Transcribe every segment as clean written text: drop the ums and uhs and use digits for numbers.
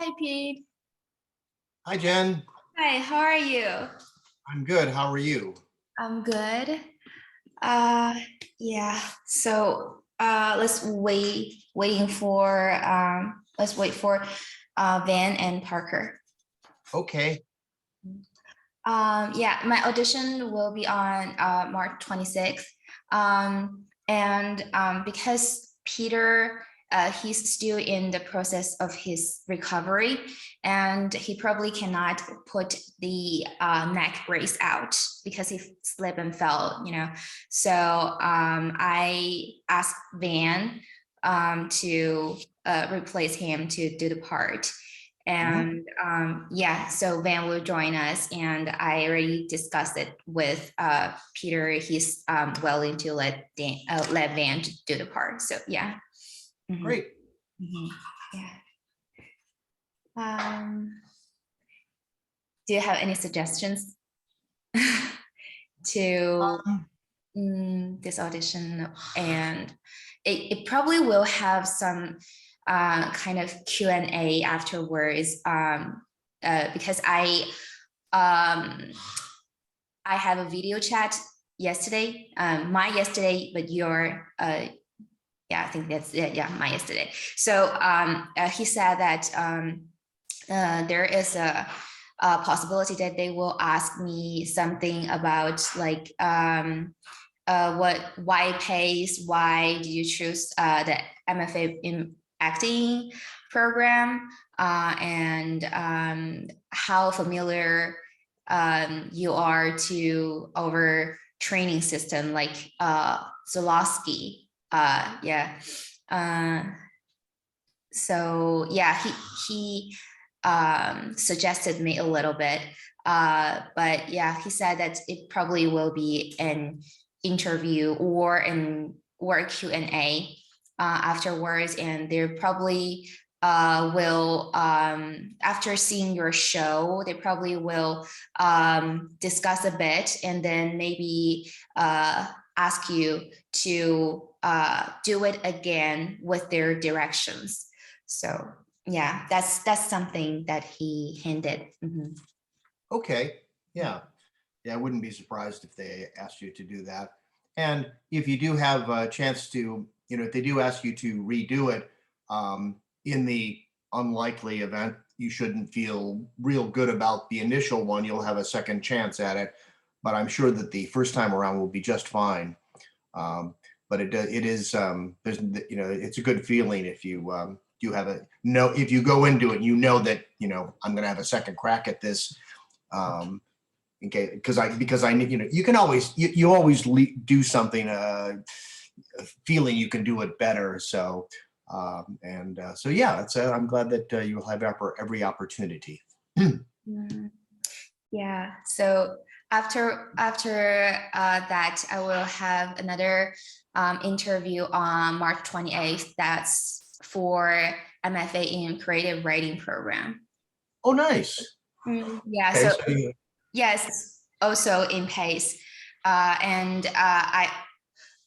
Hi, Pete. Hi, Jen. Hi, how are you? I'm good. How are you? I'm good. Uh, yeah. Let's wait for Van and Parker. Okay. Yeah, my audition will be on March 26th. Because Peter, he's still in the process of his recovery, and he probably cannot put the neck brace out because he slipped and fell. So I asked Van to replace him to do the part. Mhm. And yeah, so Van will join us, and I already discussed it with Peter. He's willing to let Van do the part. So yeah. Mhm, Great. mhm, yeah. Do you have any suggestions to Um, this audition? And it probably will have some kind of Q&A afterwards, because um, I have a video chat yesterday, my yesterday, but your, yeah, I think that's it. Yeah, my yesterday. So he said that there is a possibility that they will ask me something about like why pace, why did you choose the MFA in acting program, and how familiar you are to our training system like Zolowski. Yeah. Uh, so yeah, he suggested me a little bit, but yeah, he said that it probably will be an interview or a Q&A afterwards, and they're probably will after seeing your show, they probably will discuss a bit, and then maybe ask you to do it again with their directions. So yeah, that's something that he hinted. Mhm. okay. Yeah. Yeah, I wouldn't be surprised if they asked you to do that. And if you do have a chance to, if they do ask you to redo it, in the unlikely event you shouldn't feel real good about the initial one, you'll have a second chance at it. But I'm sure that the first time around will be just fine. But it is there's it's a good feeling if you do have if you go into it, that I'm going to have a second crack at this. Okay, because I you can always you always do something feeling you can do it better. So so yeah, I'm glad that you'll have every opportunity. Mm, yeah. So after that, I will have another interview on March 28th. That's for MFA in Creative Writing Program. Oh, nice. Yeah. Okay, So so yes, also in pace, and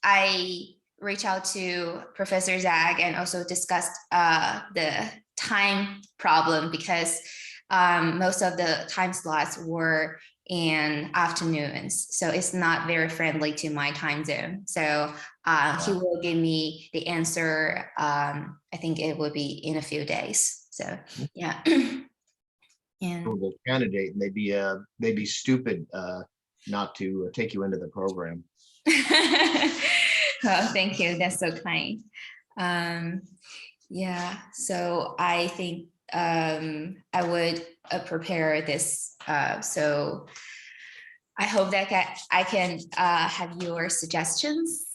I reached out to Professor Zag and also discussed the time problem because most of the time slots were in afternoons. So it's not very friendly to my time zone. So he will give me the answer. I think it will be in a few days. So yeah. And candidate, and they'd be stupid not to take you into the program. oh, thank you. That's so kind. Um, yeah, so I think I would prepare this. So I hope that I can have your suggestions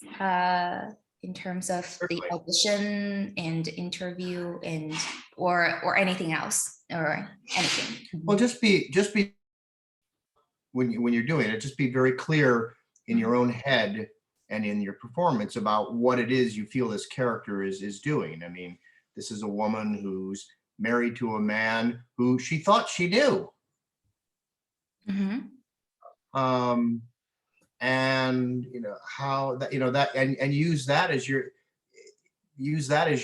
in terms of the Certainly. audition and interview and or anything else or anything. Well, just be when you're doing it, just be very clear in your own head and in your performance about what it is you feel this character is doing. I mean, this is a woman who's married to a man who she thought she knew. Mhm. Um, and how that and use that as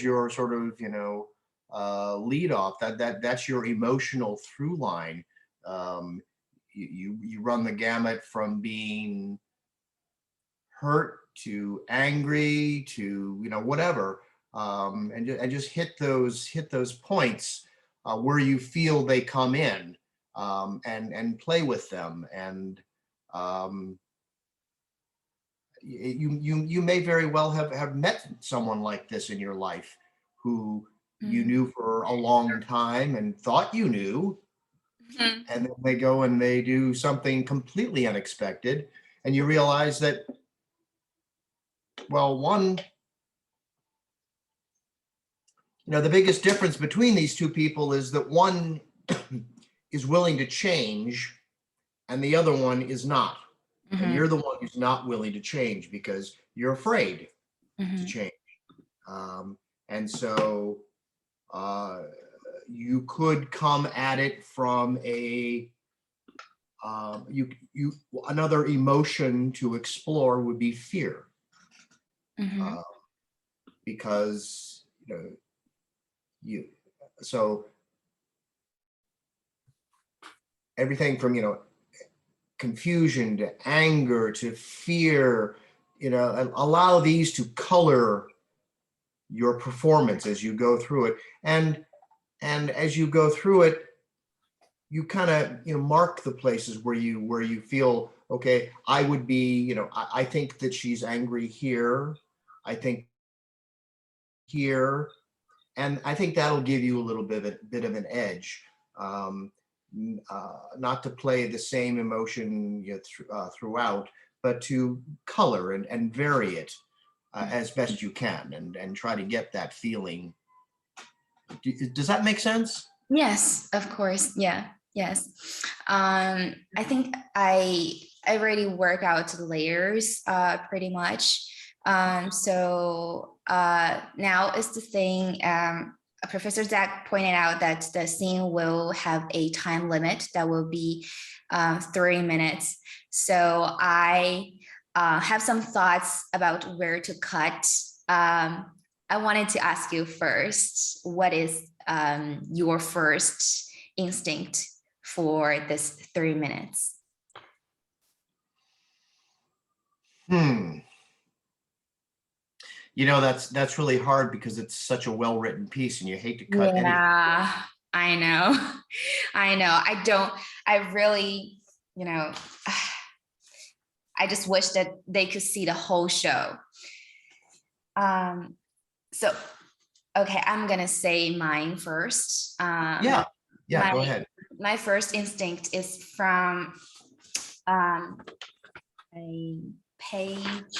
your sort of lead off. That's your emotional through line. Um, you run the gamut from being hurt to angry to whatever, and just hit those points where you feel they come in, and play with them. And um, you may very well have met someone like this in your life who you Mm. knew for a long time and thought you knew, Mhm. and then they go and they do something completely unexpected, and you realize that, well, one, the biggest difference between these two people is that one is willing to change and the other one is not. And Mhm. you're the one who's not willing to change because you're afraid to Mhm. change. And so uh, you could come at it from you another emotion to explore would be fear, Mhm. uh, because you so everything from confusion to anger to fear, and allow these to color your performance as you go through it. And as you go through it, you kind of mark the places where you feel, okay, I would be, I think that she's angry here, I think here, and I think that'll give you a little bit of an edge. um, Not to play the same emotion throughout, but to color and vary it as best you can, and try to get that feeling. Does that make sense? Yes, of course. Yeah. Yes. I think I already work out the layers pretty much. Now is the thing. Professor Zach pointed out that the scene will have a time limit that will be 3 minutes. So I have some thoughts about where to cut. Um, I wanted to ask you first, what is your first instinct for this 3 minutes? Hmm. That's really hard because it's such a well-written piece and you hate to cut anything. Yeah, I know. I know. I really, you know, I just wish that they could see the whole show. Um, so, okay, I'm gonna say mine first. Yeah. Yeah, My go ahead. my first instinct is from um, a page.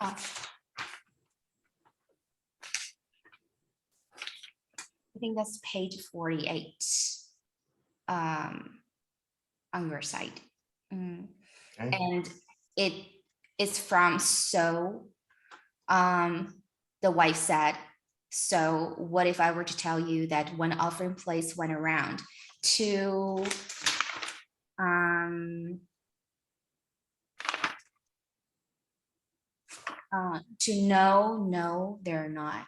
Oh, I think that's page 48 um, on your side. Mm. Okay. And it is from So. The wife said, "So what if I were to tell you that one offering place went around to um, no, no, they're not.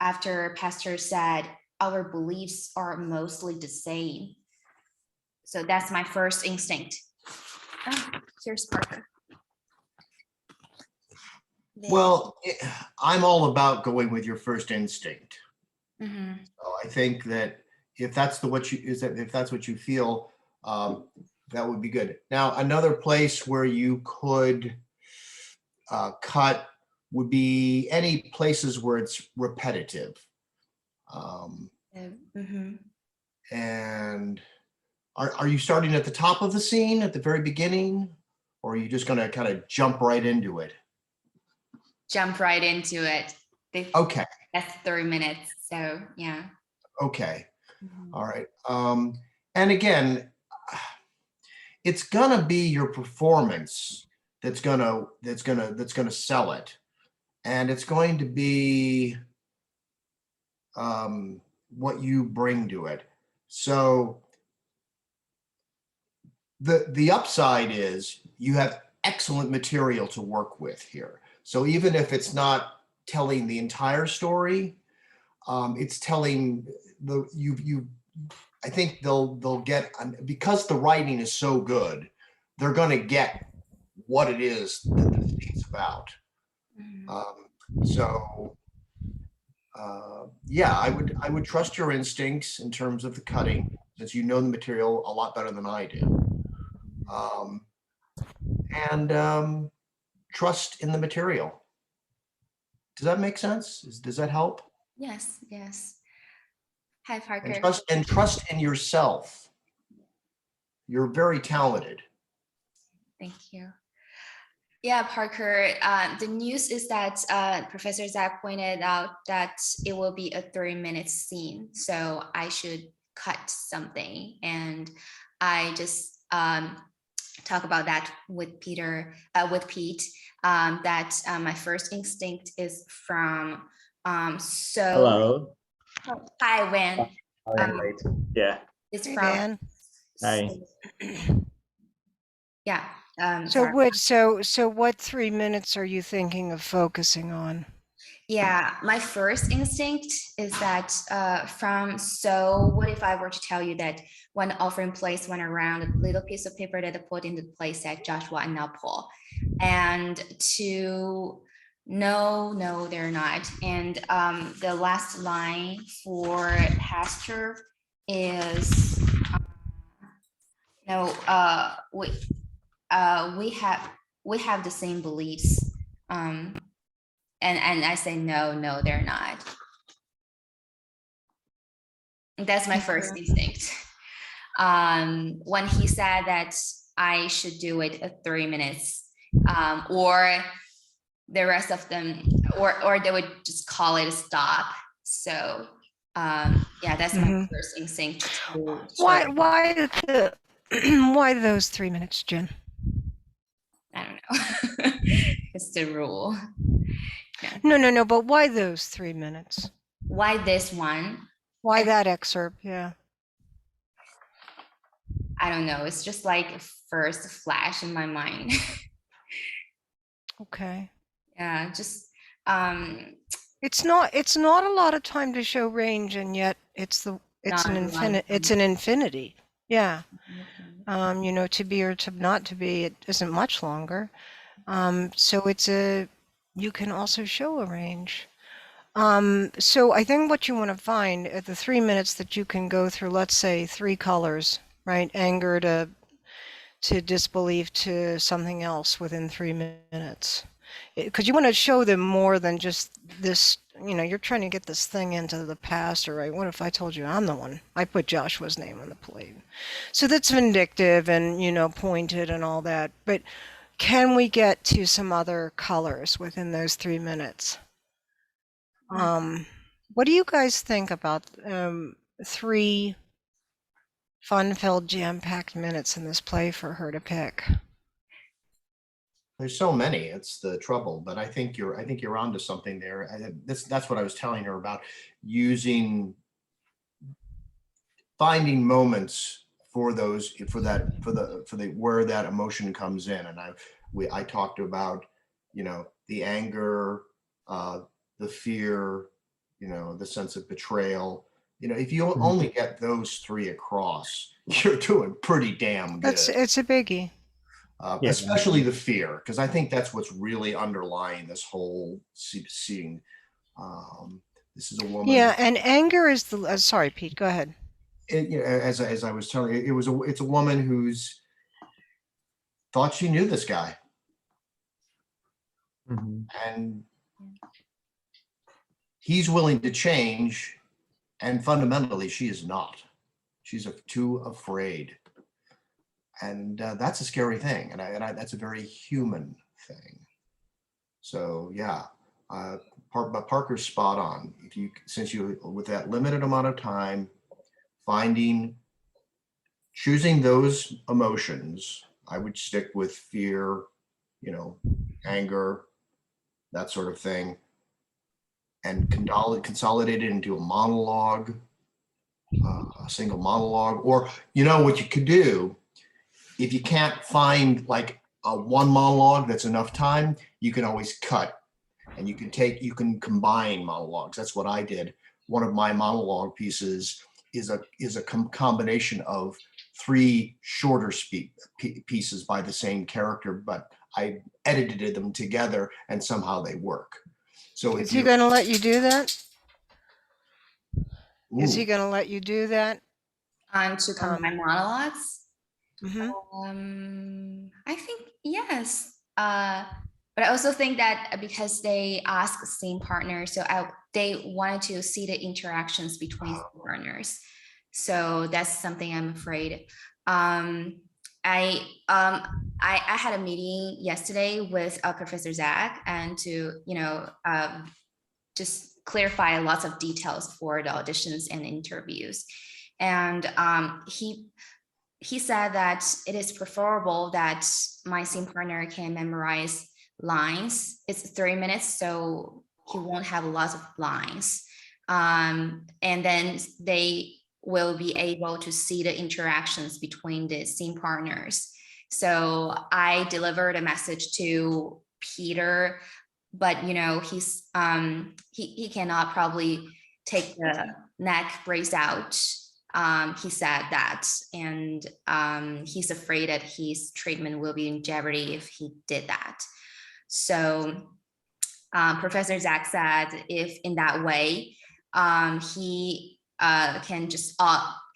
After Pastor said, our beliefs are mostly the same. So that's my first instinct. Oh, here's Parker. Well, I'm all about going with your first instinct. Mhm. So I think that if that's the what you is that if that's what you feel, that would be good. Now, another place where you could cut would be any places where it's repetitive. Um, Mhm. and are you starting at the top of the scene at the very beginning, or are you just going to kind of jump right into it? Jump right into it. Okay. That's 3 minutes. So yeah. Okay. Mhm. All right. And again, it's gonna be your performance that's gonna sell it, and it's going to be. what you bring to it. So the upside is you have excellent material to work with here. So even if it's not telling the entire story, it's telling you. I think they'll get, because the writing is so good, they're going to get what it is that the scene's about. So yeah, I would trust your instincts in terms of the cutting, since you know the material a lot better than I do. Um, and trust in the material. Does that make sense? Does that help? Yes, yes. Hi, And Parker. trust in yourself. You're very talented. Thank you. Yeah, Parker, the news is that Professor Zach pointed out that it will be a 30-minute scene. So I should cut something. And I just talk about that with Pete, that my first instinct is from, so, Hello. hi, Wen. Sorry, I'm late. Yeah. It's Hey, from, Van. Hi. yeah. So Sorry. so what 3 minutes are you thinking of focusing on? Yeah, my first instinct is that so what if I were to tell you that when offering place went around, a little piece of paper that I put into place said Joshua and now Paul. And to no, they're not. And the last line for pasture is no, we have the same beliefs. And I say no, they're not. That's my first instinct. When he said that I should do it at 3 minutes, or the rest of them, or they would just call it a stop. So yeah, that's my first instinct. Why the why those 3 minutes, Jen? I don't know. It's the rule. Yeah. No, but why those 3 minutes? Why this one? Why that excerpt? Yeah. I don't know. It's just like a first flash in my mind. Okay. Yeah, just It's not a lot of time to show range, and yet it's an infinity. Yeah. To be or to not to be, it isn't much longer. So you can also show a range. So I think what you want to find at the 3 minutes that you can go through, let's say 3 colors, right? Anger to disbelief to something else within 3 minutes. Because you want to show them more than just this, you're trying to get this thing into the past, or right? What if I told you I'm the one? I put Joshua's name on the plate. So that's vindictive and, pointed and all that. But can we get to some other colors within those 3 minutes? What do you guys think about 3 fun-filled, jam-packed minutes in this play for her to pick? There's so many. It's the trouble, but I think you're onto something there. That's what I was telling her about, finding moments for where that emotion comes in. And I talked about, the anger, the fear, the sense of betrayal. If you only get those 3 across, you're doing pretty damn good. It's a biggie. Especially the fear, because I think that's what's really underlying this whole scene. This is a woman. Yeah, and anger is the. Sorry, Pete. Go ahead. As I was telling you, it's a woman who's thought she knew this guy, and he's willing to change, and fundamentally, she is not. She's too afraid. And that's a scary thing, and that's a very human thing. So yeah, but Parker's spot on. Since you with that limited amount of time, choosing those emotions, I would stick with fear, anger, that sort of thing. and consolidate it into a monologue, a single monologue. Or, you know, what you could do, if you can't find like a one monologue that's enough time, you can always cut, and you can combine monologues. That's what I did. One of my monologue pieces is a combination of three shorter pieces by the same character, but I edited them together and somehow they work. So Is if he you, going to let you do that? Is he ooh, going to let you do that? To combine monologues. Mhm. I think yes. But I also think that because they ask same partners, so they wanted to see the interactions between partners. So that's something I'm afraid. Um, I had a meeting yesterday with Professor Zach, and to just clarify lots of details for the auditions and interviews. And he said that it is preferable that my scene partner can memorize lines. It's 30 minutes, so he won't have lots of lines. And then they will be able to see the interactions between the scene partners. So I delivered a message to Peter, but he cannot probably take the neck brace out. He said that, and he's afraid that his treatment will be in jeopardy if he did that. So Professor Zach said if in that way, he can just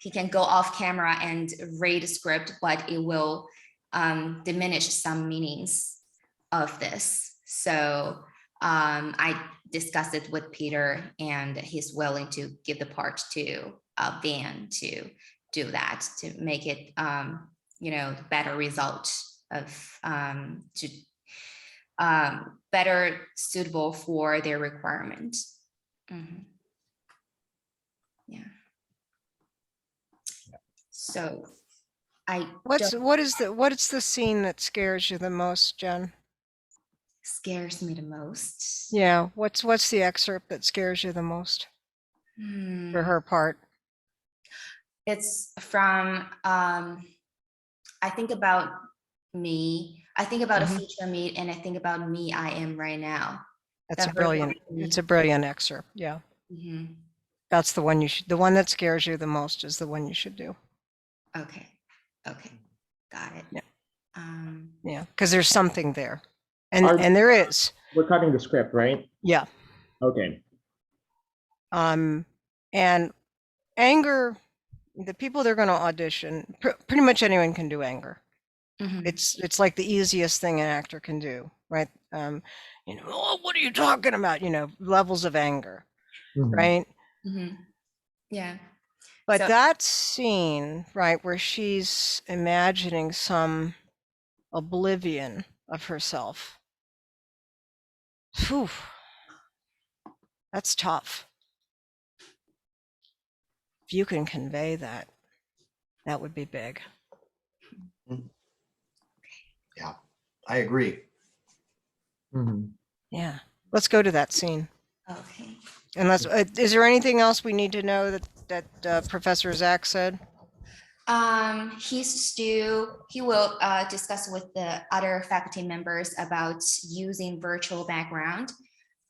he can go off camera and read the script, but it will diminish some meanings of this. So I discussed it with Peter, and he's willing to give the part to Van to do that, to make it better result of to better suitable for their requirement. Mhm. Yeah. So What is the scene that scares you the most, Jen? scares me the most. Yeah, what's the excerpt that scares you the most for her part? It's from I think about me. I think about a future me, and I think about me I am right now. That's a That version brilliant, of me. it's a brilliant excerpt. Yeah. Mhm. That's the one the one that scares you the most is the one you should do. Okay. Got it. Yeah. Um, Yeah, because there's something there. And Are- and there is. We're cutting the script, right? Yeah. Okay. And anger, the people they're going to audition, pretty much anyone can do anger. mhm. It's like the easiest thing an actor can do, right? Oh, what are you talking about? Levels of anger, Mhm. right? Mhm. Yeah. But So- that scene, right, where she's imagining some oblivion of herself, whew, that's tough. If you can convey that, that would be big. yeah, I agree. Mhm. Yeah. Let's go to that scene. Okay. Unless, is there anything else we need to know that Professor Zach said? He will discuss with the other faculty members about using virtual background,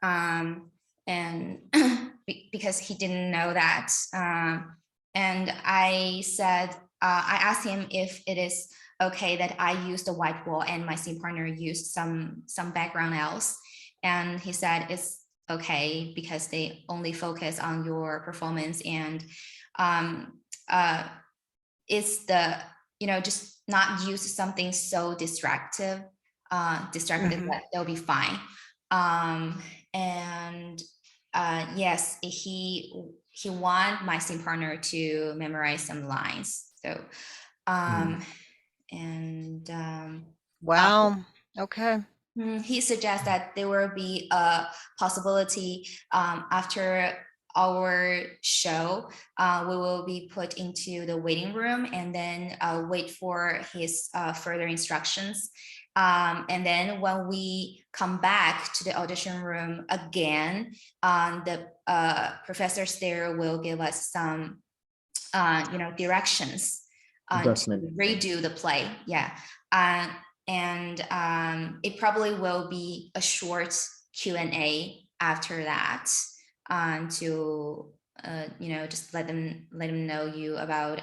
and because he didn't know that. And I said, I asked him if it is okay that I use the white wall and my scene partner used some background else, and he said it's okay because they only focus on your performance, and it's the just not use something so distractive that they'll be fine. And yes, he want my scene partner to memorize some lines, so and Wow. Okay. he suggests that there will be a possibility after our show, we will be put into the waiting room and then wait for his further instructions. And then when we come back to the audition room again, the professors there will give us some, directions to Adjustment. redo the play. Yeah. And it probably will be a short Q&A after that, to just let them know you about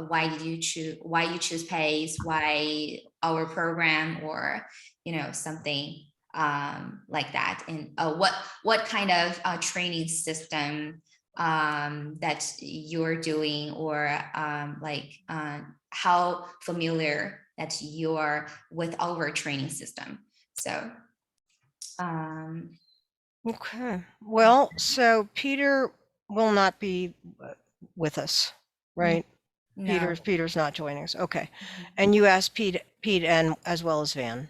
why you choose PACE, why our program, or something like that, and what kind of training system that you're doing, or how familiar that you're with our training system. So Okay. Well, so Peter will not be with us, right? no. Peter's not joining us. Okay. And you asked Pete and as well as Van,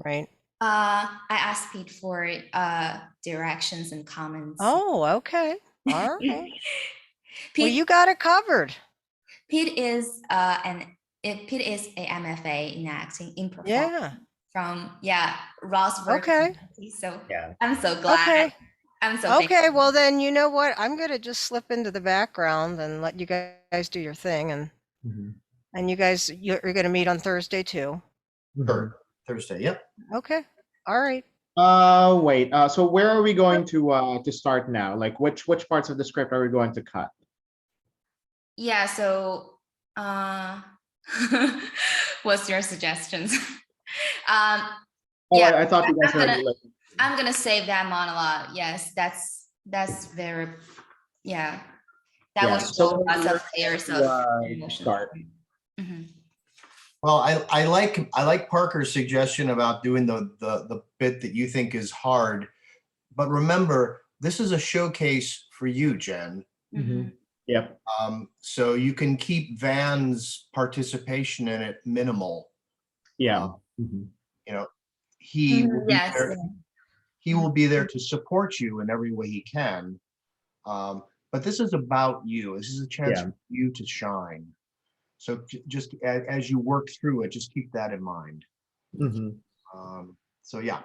right? I asked Pete for directions and comments. Oh, okay. All right. Pete, Well, you got it covered. Pete is Pete is a MFA in acting in performance. Yeah. From Ross work. Okay. So Yeah. I'm so glad. Okay. I'm so Okay. thankful. Well, then you know what? I'm gonna just slip into the background and let you guys do your thing, and Mhm. you guys you're gonna meet on Thursday too. Sure. Thursday. Yep. Okay. All right. Wait. So where are we going to start now? Like which parts of the script are we going to cut? Yeah. So, what's your suggestions? Oh, Yeah, I thought you guys I'm gonna- already like. I'm gonna save that monologue. Yes, that's very, yeah. That Yeah. was So lots where of layers to, of to emotions. start. Mhm. Well, I like Parker's suggestion about doing the bit that you think is hard, but remember, this is a showcase for you, Jen. Mhm. Yep. So you can keep Van's participation in it minimal. Yeah. You know, he will be Yes. there. He will be there to support you in every way he can. But this is about you. This is a chance Yeah. for you to shine. So just as you work through it, just keep that in mind. So yeah.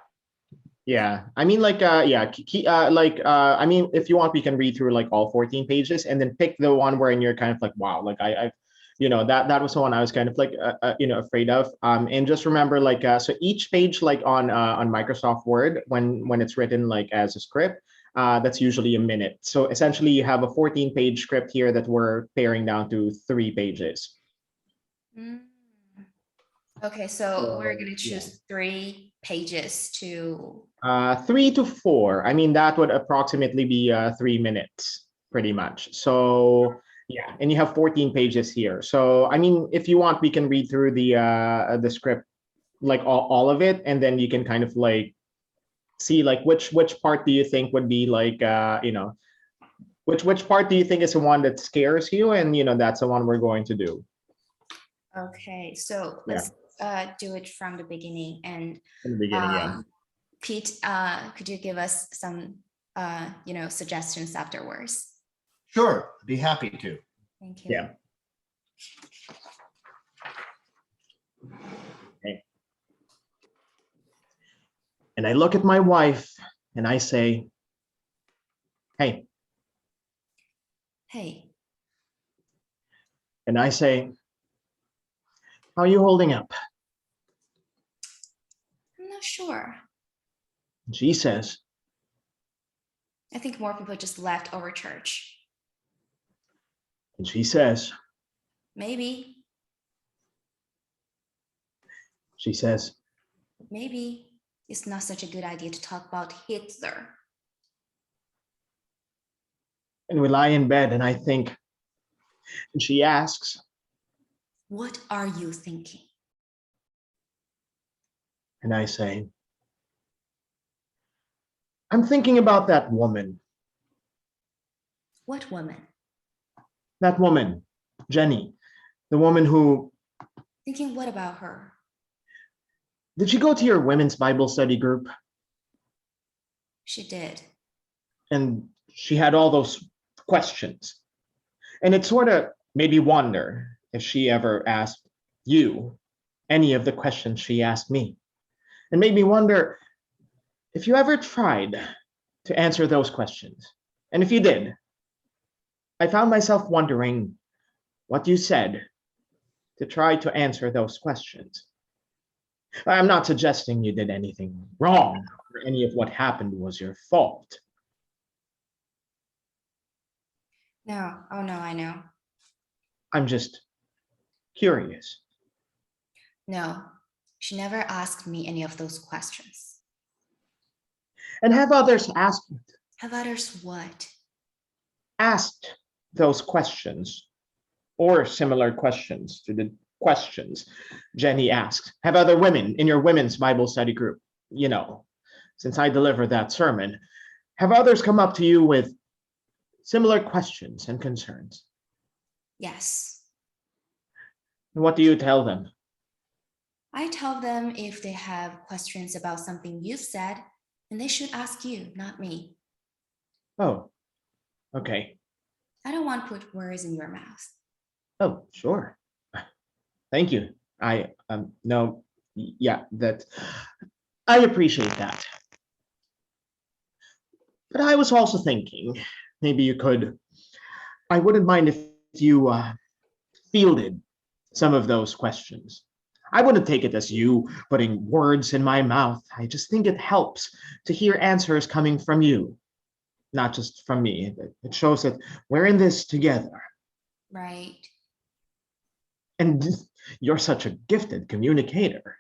Yeah, I mean, like, yeah, I mean, if you want, we can read through like all 14 pages and then pick the one wherein you're kind of like, wow, like that was the one I was kind of like, afraid of. And just remember, like, so each page, like on Microsoft Word, when it's written like as a script, that's usually a minute. So essentially, you have a 14-page script here that we're paring down to 3 pages. Mm. Okay, so we're gonna choose 3 pages to. 3 to 4. I mean, that would approximately be 3 minutes, pretty much. So yeah, and you have 14 pages here. So I mean, if you want, we can read through the script, like all of it, and then you can kind of like see like which part do you think would be like which part do you think is the one that scares you, and that's the one we're going to do. Okay, so let's do it from the beginning. And In the beginning, yeah. Pete, could you give us some suggestions afterwards? Sure, I'd be happy to. Thank you. Yeah. Okay. And I look at my wife and I say, hey. Hey. And I say, how are you holding up? I'm not sure. And she says, I think more people just left our church. and she says, Maybe. she says, Maybe it's not such a good idea to talk about Hitler. and we lie in bed and I think, and she asks, What are you thinking? and I say, I'm thinking about that woman. What woman? That woman, Jenny, the woman who, Thinking what about her? did she go to your women's Bible study group? She did. And she had all those questions. And it sort of made me wonder if she ever asked you any of the questions she asked me, and made me wonder if you ever tried to answer those questions. And if you did, I found myself wondering what you said to try to answer those questions. I'm not suggesting you did anything wrong or any of what happened was your fault. No, oh no, I know. I'm just curious. No, she never asked me any of those questions. And have others Have others what? asked those questions or similar questions to the questions Jenny asked? Have other women in your women's Bible study group, since I delivered that sermon, have others come up to you with similar questions and concerns? Yes. And what do you tell them? I tell them if they have questions about something you said, then they should ask you, not me. Oh, okay. I don't want to put words in your mouth. Oh, sure. Thank you. I no, yeah, that I appreciate that. But I was also thinking, maybe you could. I wouldn't mind if you fielded some of those questions. I wouldn't take it as you putting words in my mouth. I just think it helps to hear answers coming from you, not just from me. It shows that we're in this together. Right. And you're such a gifted communicator.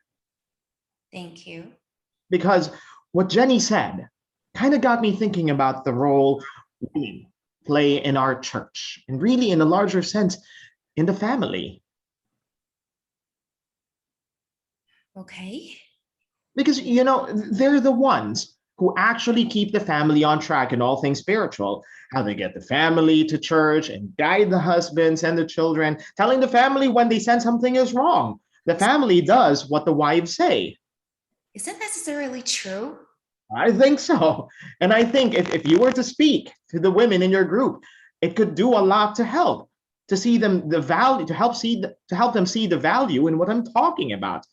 Thank you. Because what Jenny said kind of got me thinking about the role women play in our church, and really in a larger sense, in the family. Okay. Because, they're the ones who actually keep the family on track in all things spiritual, how they get the family to church and guide the husbands and the children, telling the family when they sense something is wrong. The family does what the wives say. Is that necessarily true? I think so. And I think if you were to speak to the women in your group, it could do a lot to help, to see them the value, to help them see the value in what I'm talking about.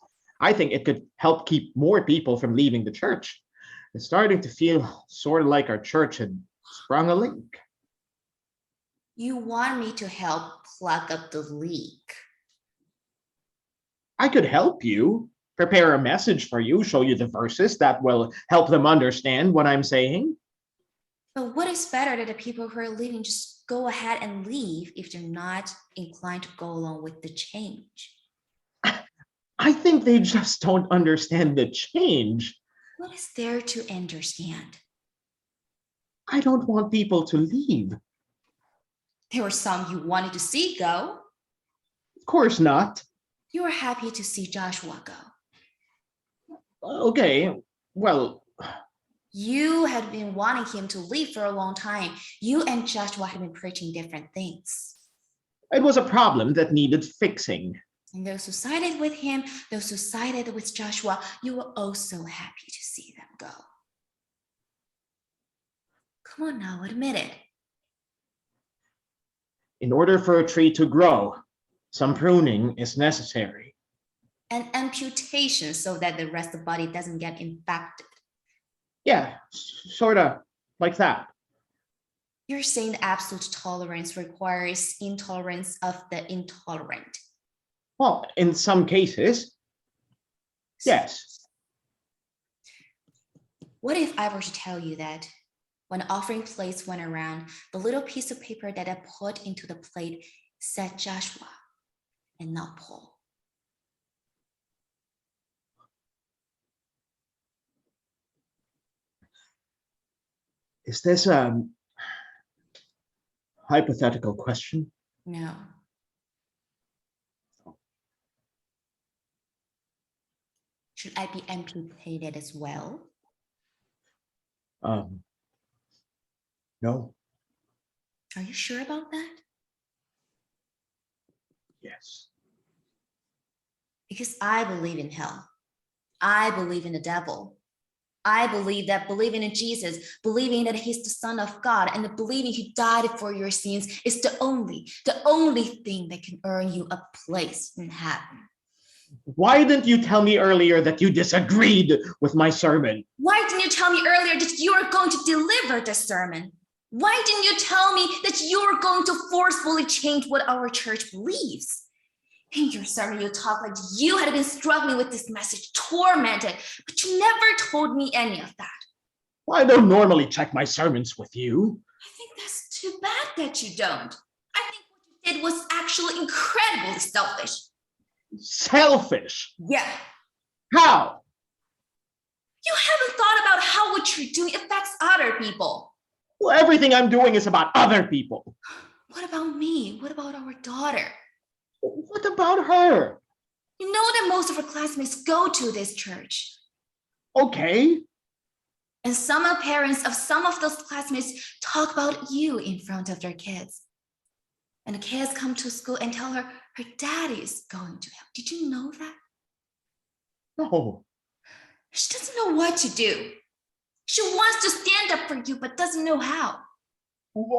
I think it could help keep more people from leaving the church. It's starting to feel sort of like our church had sprung a leak. You want me to help plug up the leak? I could help you, prepare a message for you, show you the verses that will help them understand what I'm saying. But what is better that the people who are leaving just go ahead and leave if they're not inclined to go along with the change? I think they just don't understand the change. What is there to understand? I don't want people to leave. There were some you wanted to see go. Of course not. You were happy to see Joshua go. Okay, well, You had been wanting him to leave for a long time. You and Joshua had been preaching different things. it was a problem that needed fixing. And those who sided with him, those who sided with Joshua, you were also happy to see them go. Come on now, admit it. In order for a tree to grow, some pruning is necessary. And amputation so that the rest of the body doesn't get infected. Yeah, sort of like that. You're saying absolute tolerance requires intolerance of the intolerant. Well, in some cases, yes. What if I were to tell you that when offering plates went around, the little piece of paper that I put into the plate said Joshua and not Paul? Is this a hypothetical question? No. Should I be amputated as well? No. Are you sure about that? Yes. Because I believe in hell. I believe in the devil. I believe that believing in Jesus, believing that he's the Son of God, and believing he died for your sins is the only thing that can earn you a place in heaven. Why didn't you tell me earlier that you disagreed with my sermon? Why didn't you tell me earlier that you were going to deliver the sermon? Why didn't you tell me that you were going to forcefully change what our church believes? In your sermon, you talk like you had been struggling with this message, tormented, but you never told me any of that. I don't normally check my sermons with you. I think that's too bad that you don't. I think what you did was actually incredibly selfish. Selfish? Yeah. How? You haven't thought about how what you're doing affects other people. Well, everything I'm doing is about other people. What about me? What about our daughter? What about her? You know that most of our classmates go to this church. Okay. And some of the parents of some of those classmates talk about you in front of their kids. And the kids come to school and tell her daddy is going to hell. Did you know that? No. She doesn't know what to do. She wants to stand up for you, but doesn't know how.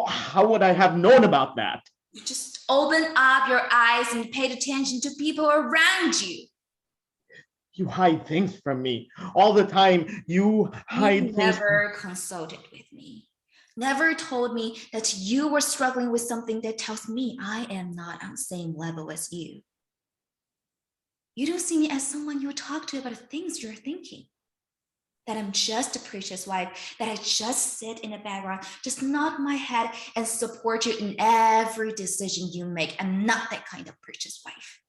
How would I have known about that? You just open up your eyes and paid attention to people around you. You hide things from me all the time. You hide You things. never consulted with me. Never told me that you were struggling with something that tells me I am not on the same level as you. You don't see me as someone you talk to about the things you're thinking. That I'm just a preacher's wife, that I just sit in the background, just nod my head and support you in every decision you make. I'm not that kind of preacher's wife.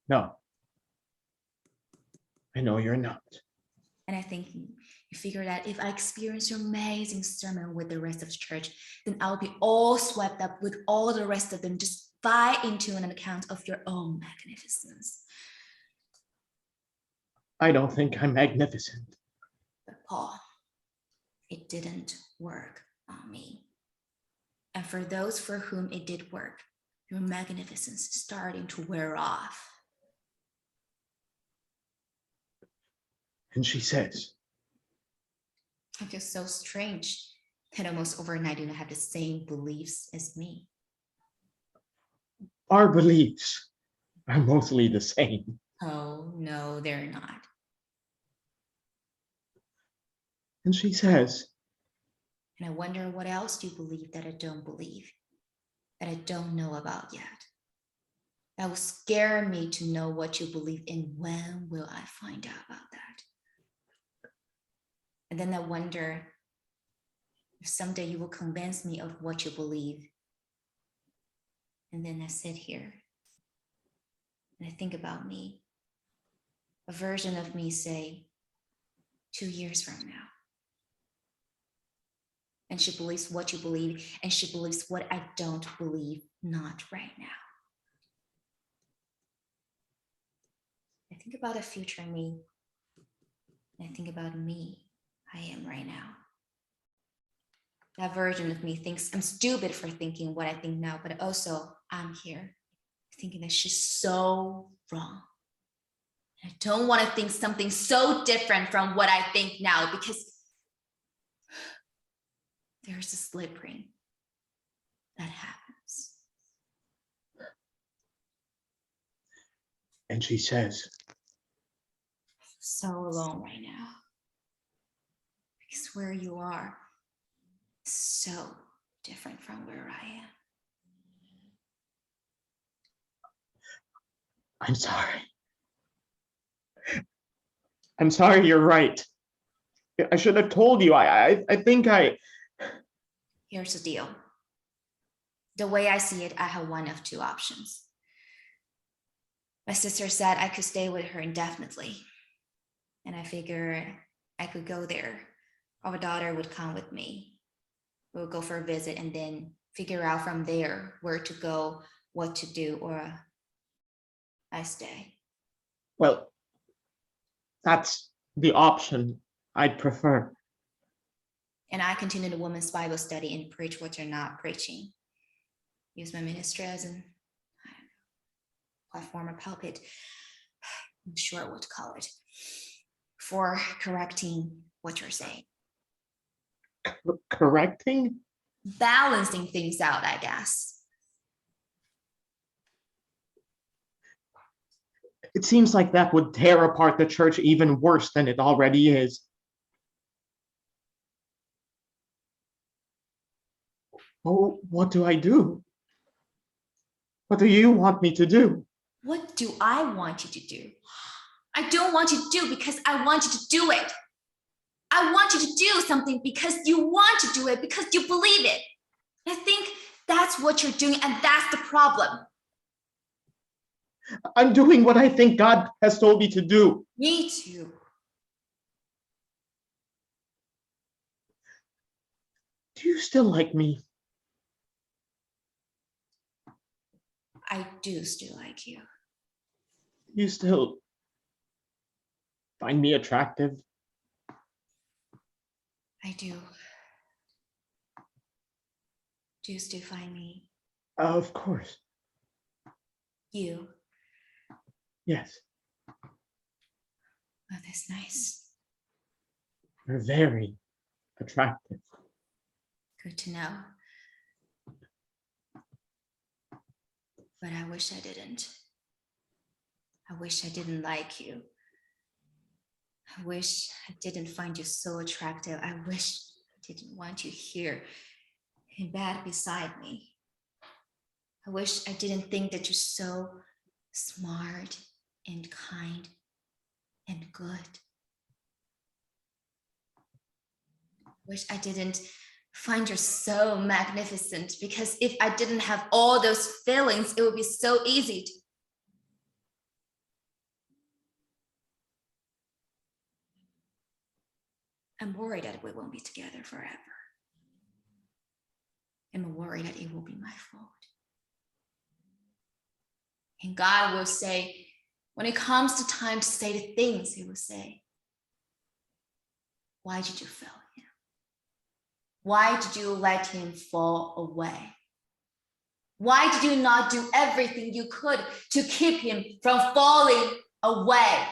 No. I know you're not. And I think you figure that if I experience your amazing sermon with the rest of the church, then I'll be all swept up with all the rest of them, just buy into an account of your own magnificence. I don't think I'm magnificent. But Paul, it didn't work on me. And for those for whom it did work, your magnificence is starting to wear off. And she says, I feel so strange that almost overnight you don't have the same beliefs as me. our beliefs are mostly the same. Oh, no, they're not. And she says, And I wonder what else you believe that I don't believe, that I don't know about yet. That will scare me to know what you believe in. When will I find out about that? And then I wonder if someday you will convince me of what you believe. And then I sit here and I think about me, a version of me, say, 2 years from now. And she believes what you believe, and she believes what I don't believe, not right now. I think about a future me, and I think about me, I am right now. That version of me thinks I'm stupid for thinking what I think now, but also I'm here thinking that she's so wrong. I don't want to think something so different from what I think now, because there's a slip ring that happens. and she says, So alone right now, because where you are is so different from where I am. I'm sorry. I'm sorry, you're right. I should have told you. I think I. Here's the deal. The way I see it, I have one of two options. My sister said I could stay with her indefinitely. And I figured I could go there. Our daughter would come with me. We would go for a visit and then figure out from there where to go, what to do, or I stay. Well, that's the option I'd prefer. And I continue the women's Bible study and preach what you're not preaching. Use my ministry as a platform or pulpit, I'm sure what to call it, for correcting what you're saying. Correcting? Balancing things out, I guess. It seems like that would tear apart the church even worse than it already is. Oh, what do I do? What do you want me to do? What do I want you to do? I don't want you to do because I want you to do it. I want you to do something because you want to do it, because you believe it. I think that's what you're doing, and that's the problem. I'm doing what I think God has told me to do. Me too. Do you still like me? I do still like you. You still find me attractive? I do. Do you still find me? Of course. You? Yes. Oh, that's nice. You're very attractive. Good to know. But I wish I didn't. I wish I didn't like you. I wish I didn't find you so attractive. I wish I didn't want you here in bed beside me. I wish I didn't think that you're so smart and kind and good. I wish I didn't find you so magnificent, because if I didn't have all those feelings, it would be so easy to. I'm worried that we won't be together forever. I'm worried that it will be my fault. And God will say, when it comes to time to say the things, He will say, why did you fail him? Why did you let him fall away? Why did you not do everything you could to keep him from falling away?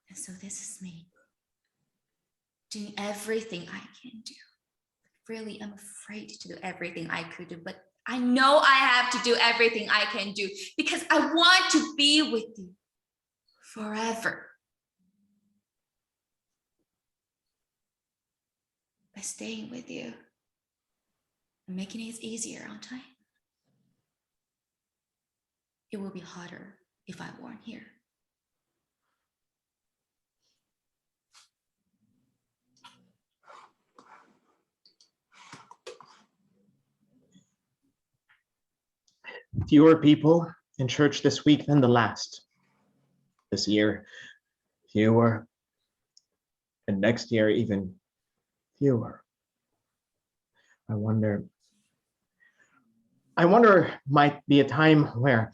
And so this is me doing everything I can do. Really, I'm afraid to do everything I could do, but I know I have to do everything I can do because I want to be with you forever. By staying with you and making it easier on time. It will be harder if I weren't here. Fewer people in church this week than the last. This year, fewer. And next year, even fewer. I wonder might be a time where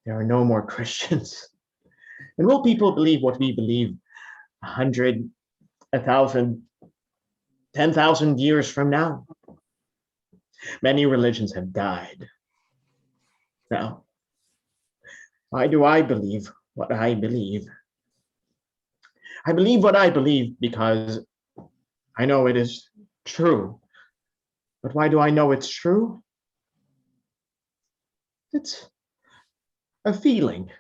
there are no more Christians. And will people believe what we believe 100, 1,000, 10,000 years from now? Many religions have died. Now, why do I believe what I believe? I believe what I believe because I know it is true. But why do I know it's true? It's a feeling.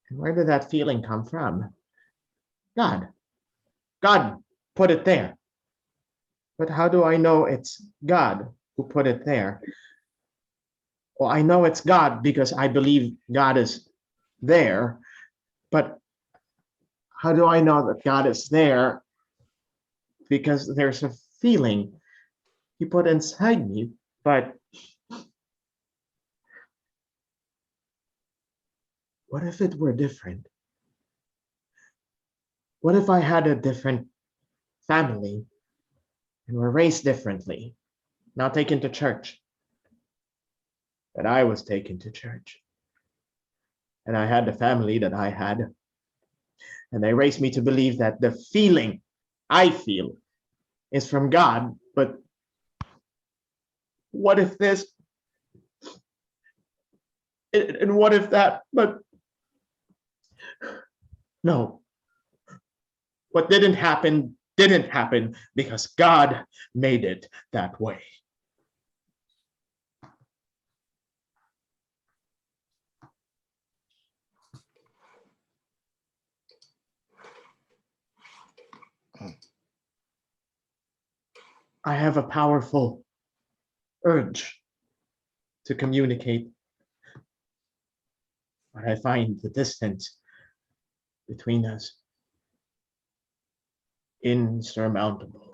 And where did that feeling come from? God. God put it there. But how do I know it's God who put it there? Well, I know it's God because I believe God is there. But how do I know that God is there? Because there's a feeling He put inside me. But what if it were different? What if I had a different family and were raised differently, not taken to church? But I was taken to church. And I had the family that I had. And they raised me to believe that the feeling I feel is from God. But what if this? And what if that? But no. What didn't happen because God made it that way. I have a powerful urge to communicate, but I find the distance between us insurmountable.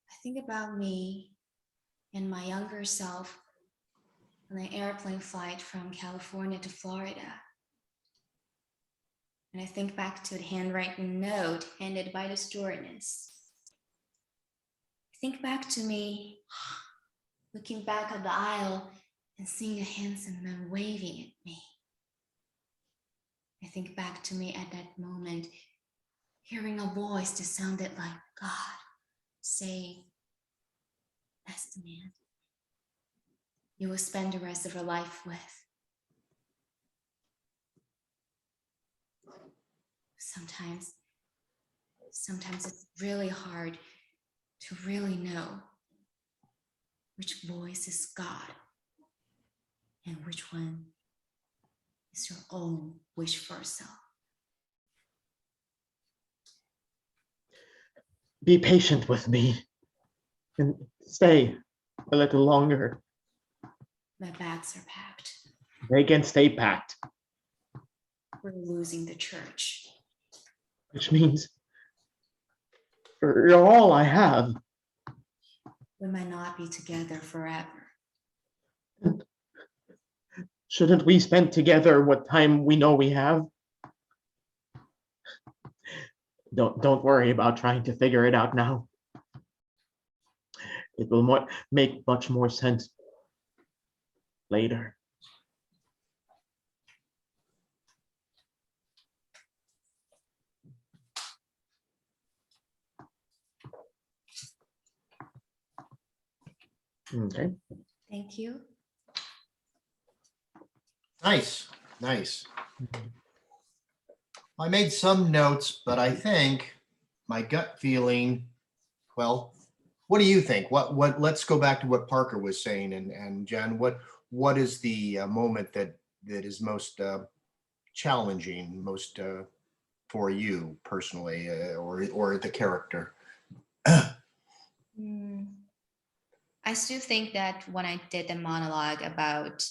I think about me and my younger self on an airplane flight from California to Florida. And I think back to the handwritten note handed by the stewardess. I think back to me looking back at the aisle and seeing a handsome man waving at me. I think back to me at that moment, hearing a voice that sounded like God saying, "That's the man you will spend the rest of your life with." Sometimes it's really hard to really know which voice is God and which one is your own wish for self. Be patient with me and stay a little longer. My bags are packed. They can stay packed, We're losing the church. which means you're all I have. We might not be together forever. Shouldn't we spend together what time we know we have? Don't worry about trying to figure it out now. It will make much more sense later. Okay. Thank you. Nice, nice. I made some notes, but I think my gut feeling, well, what do you think? Let's go back to what Parker was saying, and Jen, what is the moment that is most challenging, most for you personally, or the character? I still think that when I did the monologue about,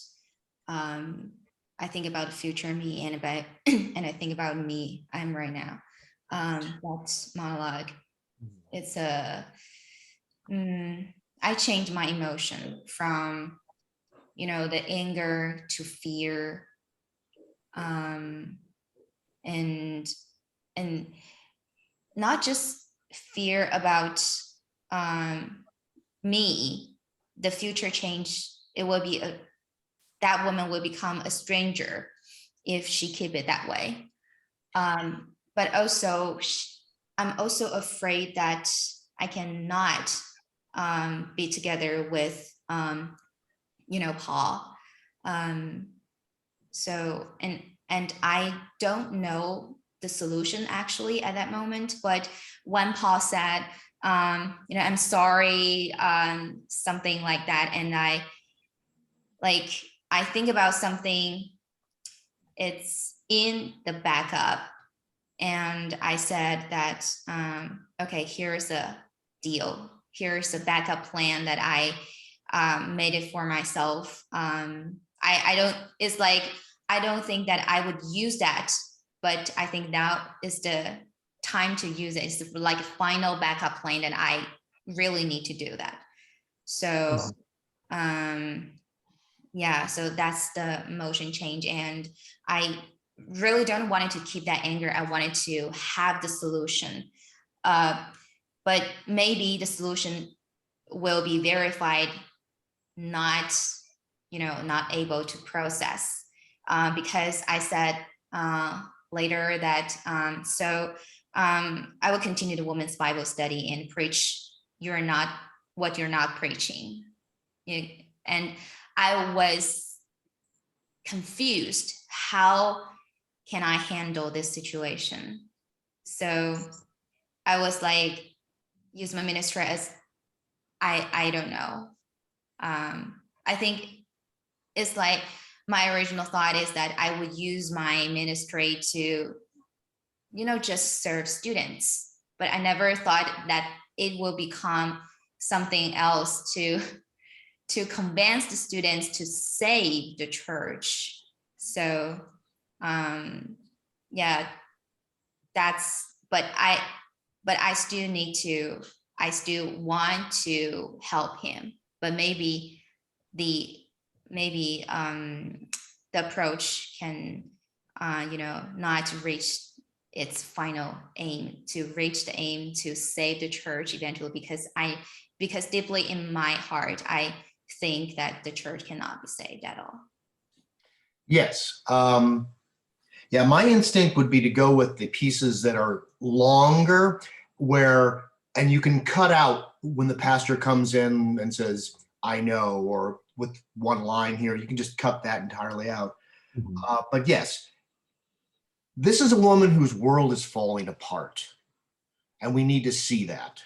I think about the future me and about, and I think about me I'm right now. That monologue, it's I changed my emotion from, the anger to fear, and not just fear about me, the future change. It will be that woman will become a stranger if she keep it that way. But also, I'm also afraid that I cannot be together with, Paul. So, and I don't know the solution actually at that moment, but when Paul said, I'm sorry, something like that, and I think about something, it's in the backup, and I said that, okay, here's a deal, here's a backup plan that I made it for myself. I don't, it's like, I don't think that I would use that, but I think now is the time to use it. It's like a final backup plan, and I really need to do that. So, yeah, so that's the motion change. And I really don't want to keep that anger. I wanted to have the solution. But maybe the solution will be verified, not able to process, because I said later that I will continue the women's Bible study and preach you're not what you're not preaching. And I was confused. How can I handle this situation? So I was like, use my ministry as I don't know. I think it's like my original thought is that I would use my ministry to, just serve students. But I never thought that it will become something else to convince the students to save the church. So yeah, but I still want to help him, but the approach can not reach its final aim, to reach the aim to save the church eventually, because deeply in my heart I think that the church cannot be saved at all. Yes. Yeah, my instinct would be to go with the pieces that are longer, and you can cut out when the pastor comes in and says, I know, or with one line here, you can just cut that entirely out. But yes, this is a woman whose world is falling apart, and we need to see that.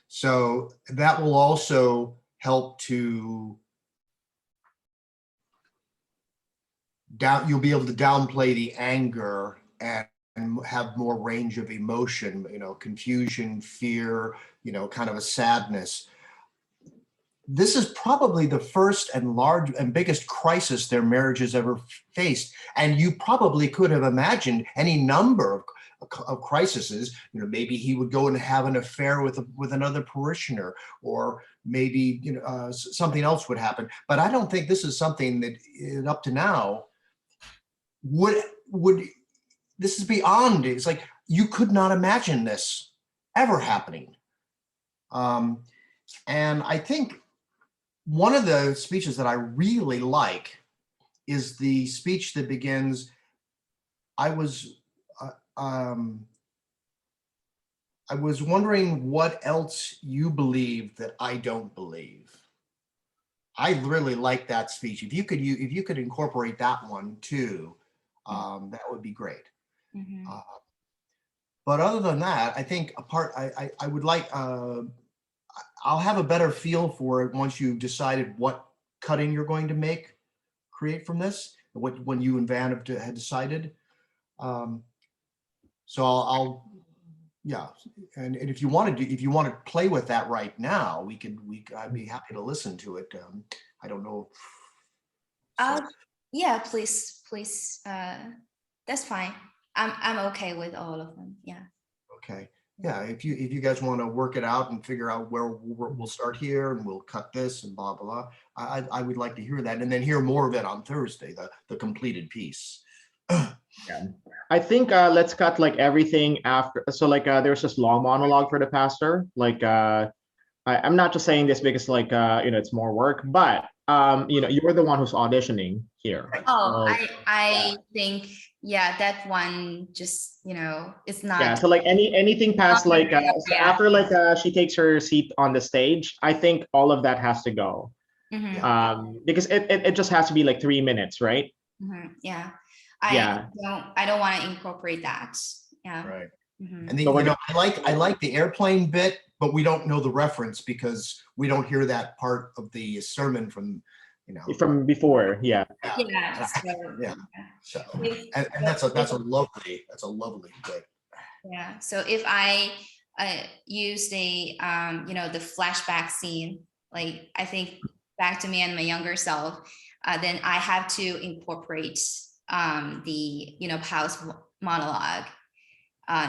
So that will also help to you'll be able to downplay the anger and have more range of emotion, confusion, fear, kind of a sadness. This is probably the first and biggest crisis their marriage has ever faced. And you probably could have imagined any number of crises. Maybe he would go and have an affair with another parishioner, or maybe something else would happen. But I don't think this is something that up to now would this is beyond. It's like you could not imagine this ever happening. And I think one of the speeches that I really like is the speech that begins, I was wondering what else you believe that I don't believe. I really like that speech. If you could incorporate that one too, that would be great. Mm-hmm. But other than that, I think I would like, I'll have a better feel for it once you've decided what cutting you're going to create from this, when you and Van had decided. So yeah. And if you want to play with that right now, I'd be happy to listen to it. I don't know. Yeah, please. That's fine. I'm okay with all of them. Yeah. Okay. Yeah. If you guys want to work it out and figure out where we'll start here and we'll cut this and blah, blah, blah. I would like to hear that, and then hear more of it on Thursday, the completed piece. Yeah. I think let's cut like everything after. So like there's this long monologue for the pastor. Like I'm not just saying this because like it's more work, but you're the one who's auditioning here. Oh, So, I think that one just it's not. yeah. So like anything past like so after like she takes her seat on the stage, I think all of that has to go. Mm-hmm. Because it just has to be like 3 minutes, right? Mm-hmm. Yeah. Yeah. I don't want to incorporate that. Yeah. Right. Mm-hmm. And I like the airplane bit, but we don't know the reference because we don't hear that part of the sermon from before. Yeah. Yeah. So and that's a lovely bit. Yeah. So if I use the the flashback scene, like I think back to me and my younger self, then I have to incorporate the Paul's monologue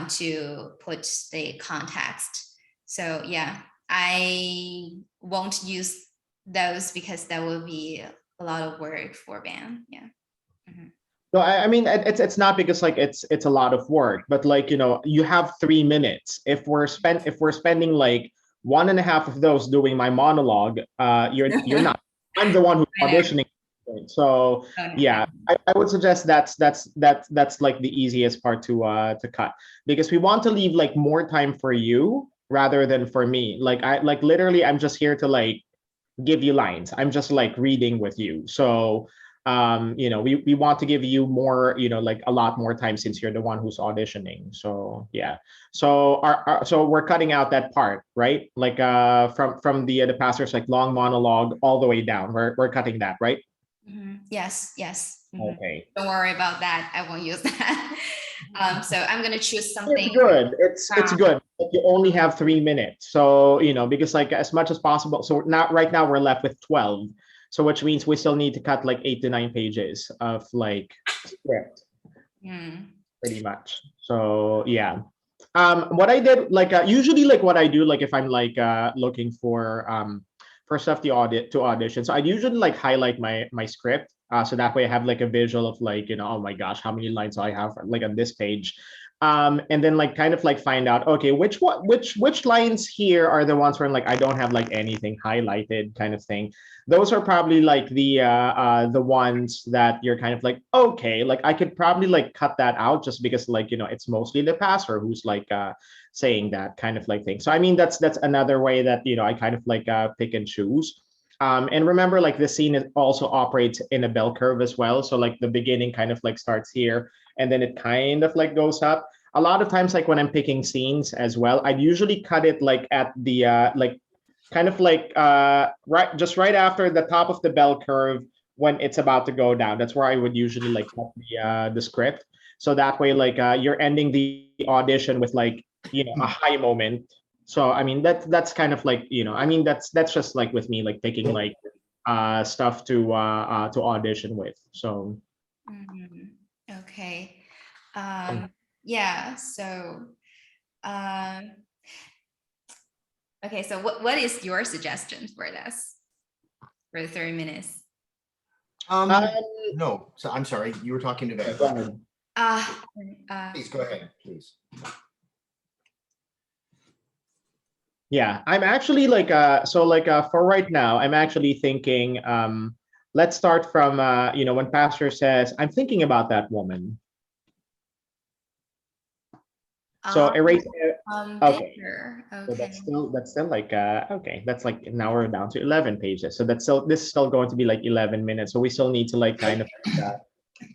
to put the context. So yeah, I won't use those because that will be a lot of work for Van. Yeah. Mm-hmm. No, I mean it's not because like it's a lot of work, but like you have 3 minutes. If we're spending like 1.5 of those doing my monologue, you're not. I'm the one who's auditioning. So yeah, I would suggest that's like the easiest part to cut, because we want to leave like more time for you rather than for me. Like literally I'm just here to like give you lines. I'm just like reading with you. So we want to give you more, like a lot more time since you're the one who's auditioning. So yeah. So so we're cutting out that part, right? Like from the pastor's like long monologue all the way down. We're cutting that, right? Yes, yes. Okay. Don't worry about that. I won't use that. So I'm gonna choose something. It's good. It's good. But you only have 3 minutes, so because like as much as possible. So now, right now, we're left with 12. So which means we still need to cut like 8 to 9 pages of like script, pretty much. So yeah. What I did, like usually, like what I do, like if I'm like looking for stuff to audition, so I'd usually like highlight my script, so that way I have like a visual of like oh my gosh, how many lines I have like on this page, and then like kind of like find out, okay, which lines here are the ones where like I don't have like anything highlighted, kind of thing. Those are probably like the ones that you're kind of like, okay, like I could probably like cut that out just because like it's mostly the passer who's like saying that kind of like thing. So I mean that's another way that I kind of like pick and choose. And remember, like the scene also operates in a bell curve as well. So like the beginning kind of like starts here, and then it kind of like goes up. A lot of times, like when I'm picking scenes as well, I'd usually cut it like at the like kind of like right after the top of the bell curve when it's about to go down. That's where I would usually like cut the script. So that way, like you're ending the audition with like a high moment. So I mean that's kind of like I mean that's just like with me like picking like stuff to audition with. So Okay. Yeah. So, um, okay. So what is your suggestion for this for the 30 minutes? Um, um, no, so I'm sorry, you were talking to go Vega. ahead. Uh, Please go ahead, please. Yeah, I'm actually like so like for right now, I'm actually thinking let's start from when pastor says, I'm thinking about that woman. So erase okay. there. So Okay. that's still like okay, that's like now we're down to 11 pages. So this is still going to be like 11 minutes. So we still need to like kind of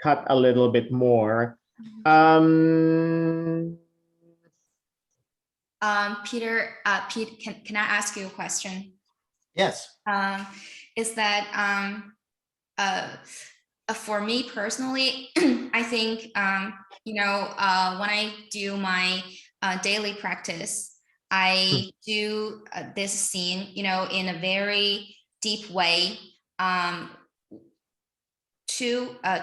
cut a little bit more. Um Peter, Pete, can I ask you a question? Yes. Is that for me personally, I think when I do my daily practice, I do this scene, in a very deep way,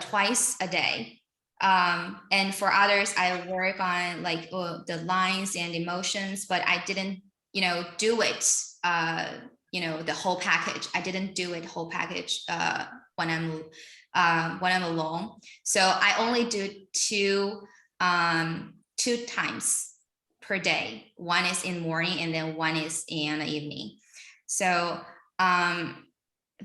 twice a day. And for others, I work on like the lines and emotions, but I didn't, do it, the whole package. I didn't do it whole package when I'm alone. So I only do two times per day. One is in morning, and then one is in the evening. So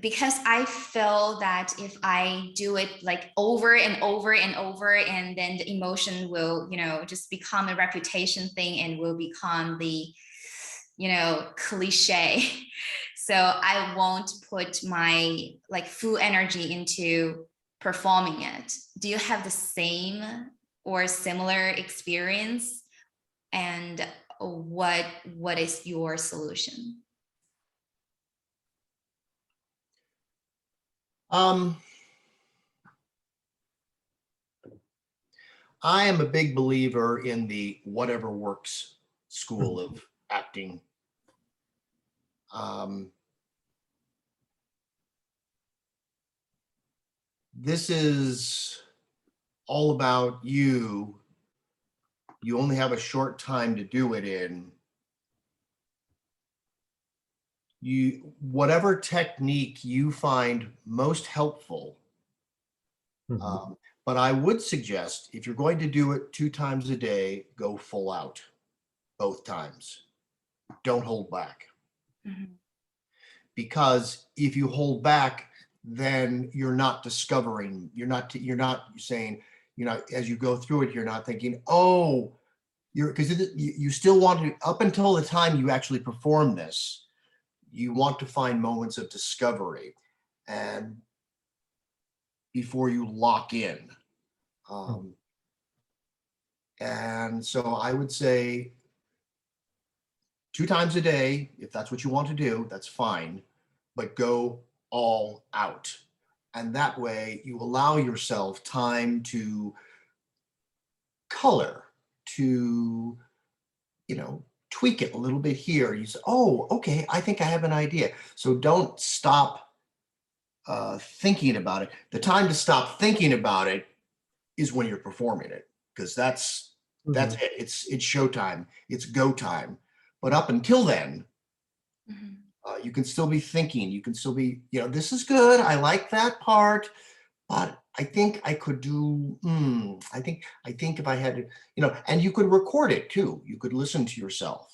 because I feel that if I do it like over and over and over, and then the emotion will, just become a reputation thing and will become the, cliche. So I won't put my like full energy into performing it. Do you have the same or similar experience? And what is your solution? I am a big believer in the whatever works school of acting. This is all about you. You only have a short time to do it in. Whatever technique you find most helpful. But I would suggest if you're going to do it 2 times a day, go full out both times. Don't hold back. Because if you hold back, then you're not discovering, you're not saying, as you go through it, you're not thinking, oh, because you still want to, up until the time you actually perform this, you want to find moments of discovery and before you lock in. And so I would say 2 times a day, if that's what you want to do, that's fine, but go all out. And that way you allow yourself time to color, to, tweak it a little bit here. You say, oh, okay, I think I have an idea. So don't stop thinking about it. The time to stop thinking about it is when you're performing it, because that's Mhm. it. It's showtime. It's go time. But up until then, Mhm. you can still be thinking. You can still be, this is good. I like that part, but I think I could do. I think if I had to, and you could record it too. You could listen to yourself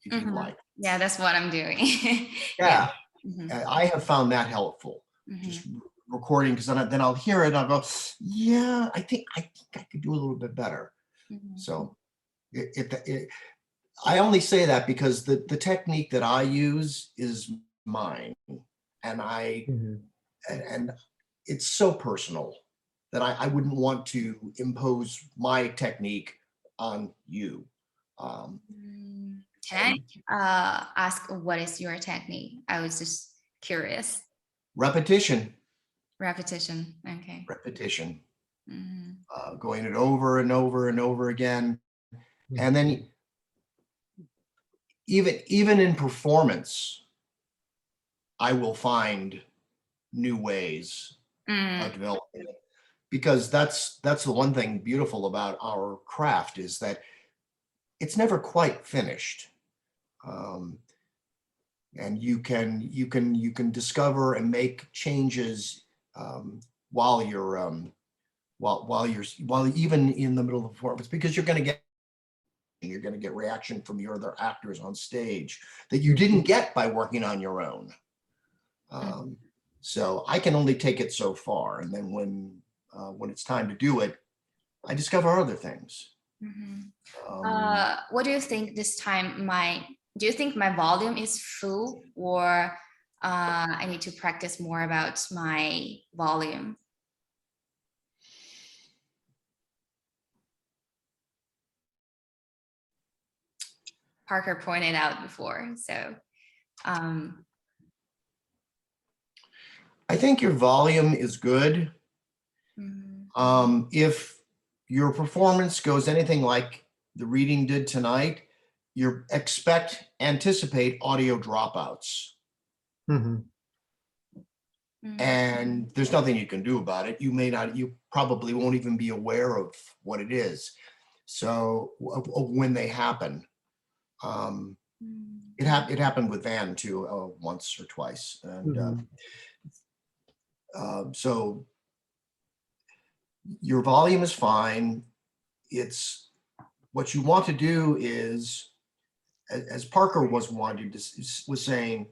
if you Mhm. like. Yeah, that's what I'm doing. Yeah. Yeah, Mhm. I have found that helpful. Just Mhm. recording, because then I'll hear it and I'll go, yeah, I think I could do a little bit better. Mhm. So I only say that because the technique that I use is mine, and Mhm. and it's so personal that I wouldn't want to impose my technique on you. Um, Can and I ask what is your technique? I was just curious. repetition, Repetition. Okay. repetition, Mhm. going it over and over and over again, Mhm. and then even in performance, I will find new ways of Mm. developing it, because that's the one thing beautiful about our craft, is that it's never quite finished. Um, and you can discover and make changes, while you're while even in the middle of the performance, because you're going to get reaction from your other actors on stage that you didn't get by working on your own. Um, so I can only take it so far, and then when it's time to do it, I discover other things. Mhm. Um, What do you think this time do you think my volume is full, or I need to practice more about my volume? Parker pointed out before. So, um, I think your volume is good. mhm. If your performance goes anything like the reading did tonight, anticipate audio dropouts. Mhm. Mhm. And there's nothing you can do about it. You probably won't even be aware of what it is. So of when they happen. Um, Mhm. it happened with Van too, once or twice. And Mhm. so your volume is fine. It's what you want to do is, as Parker was saying,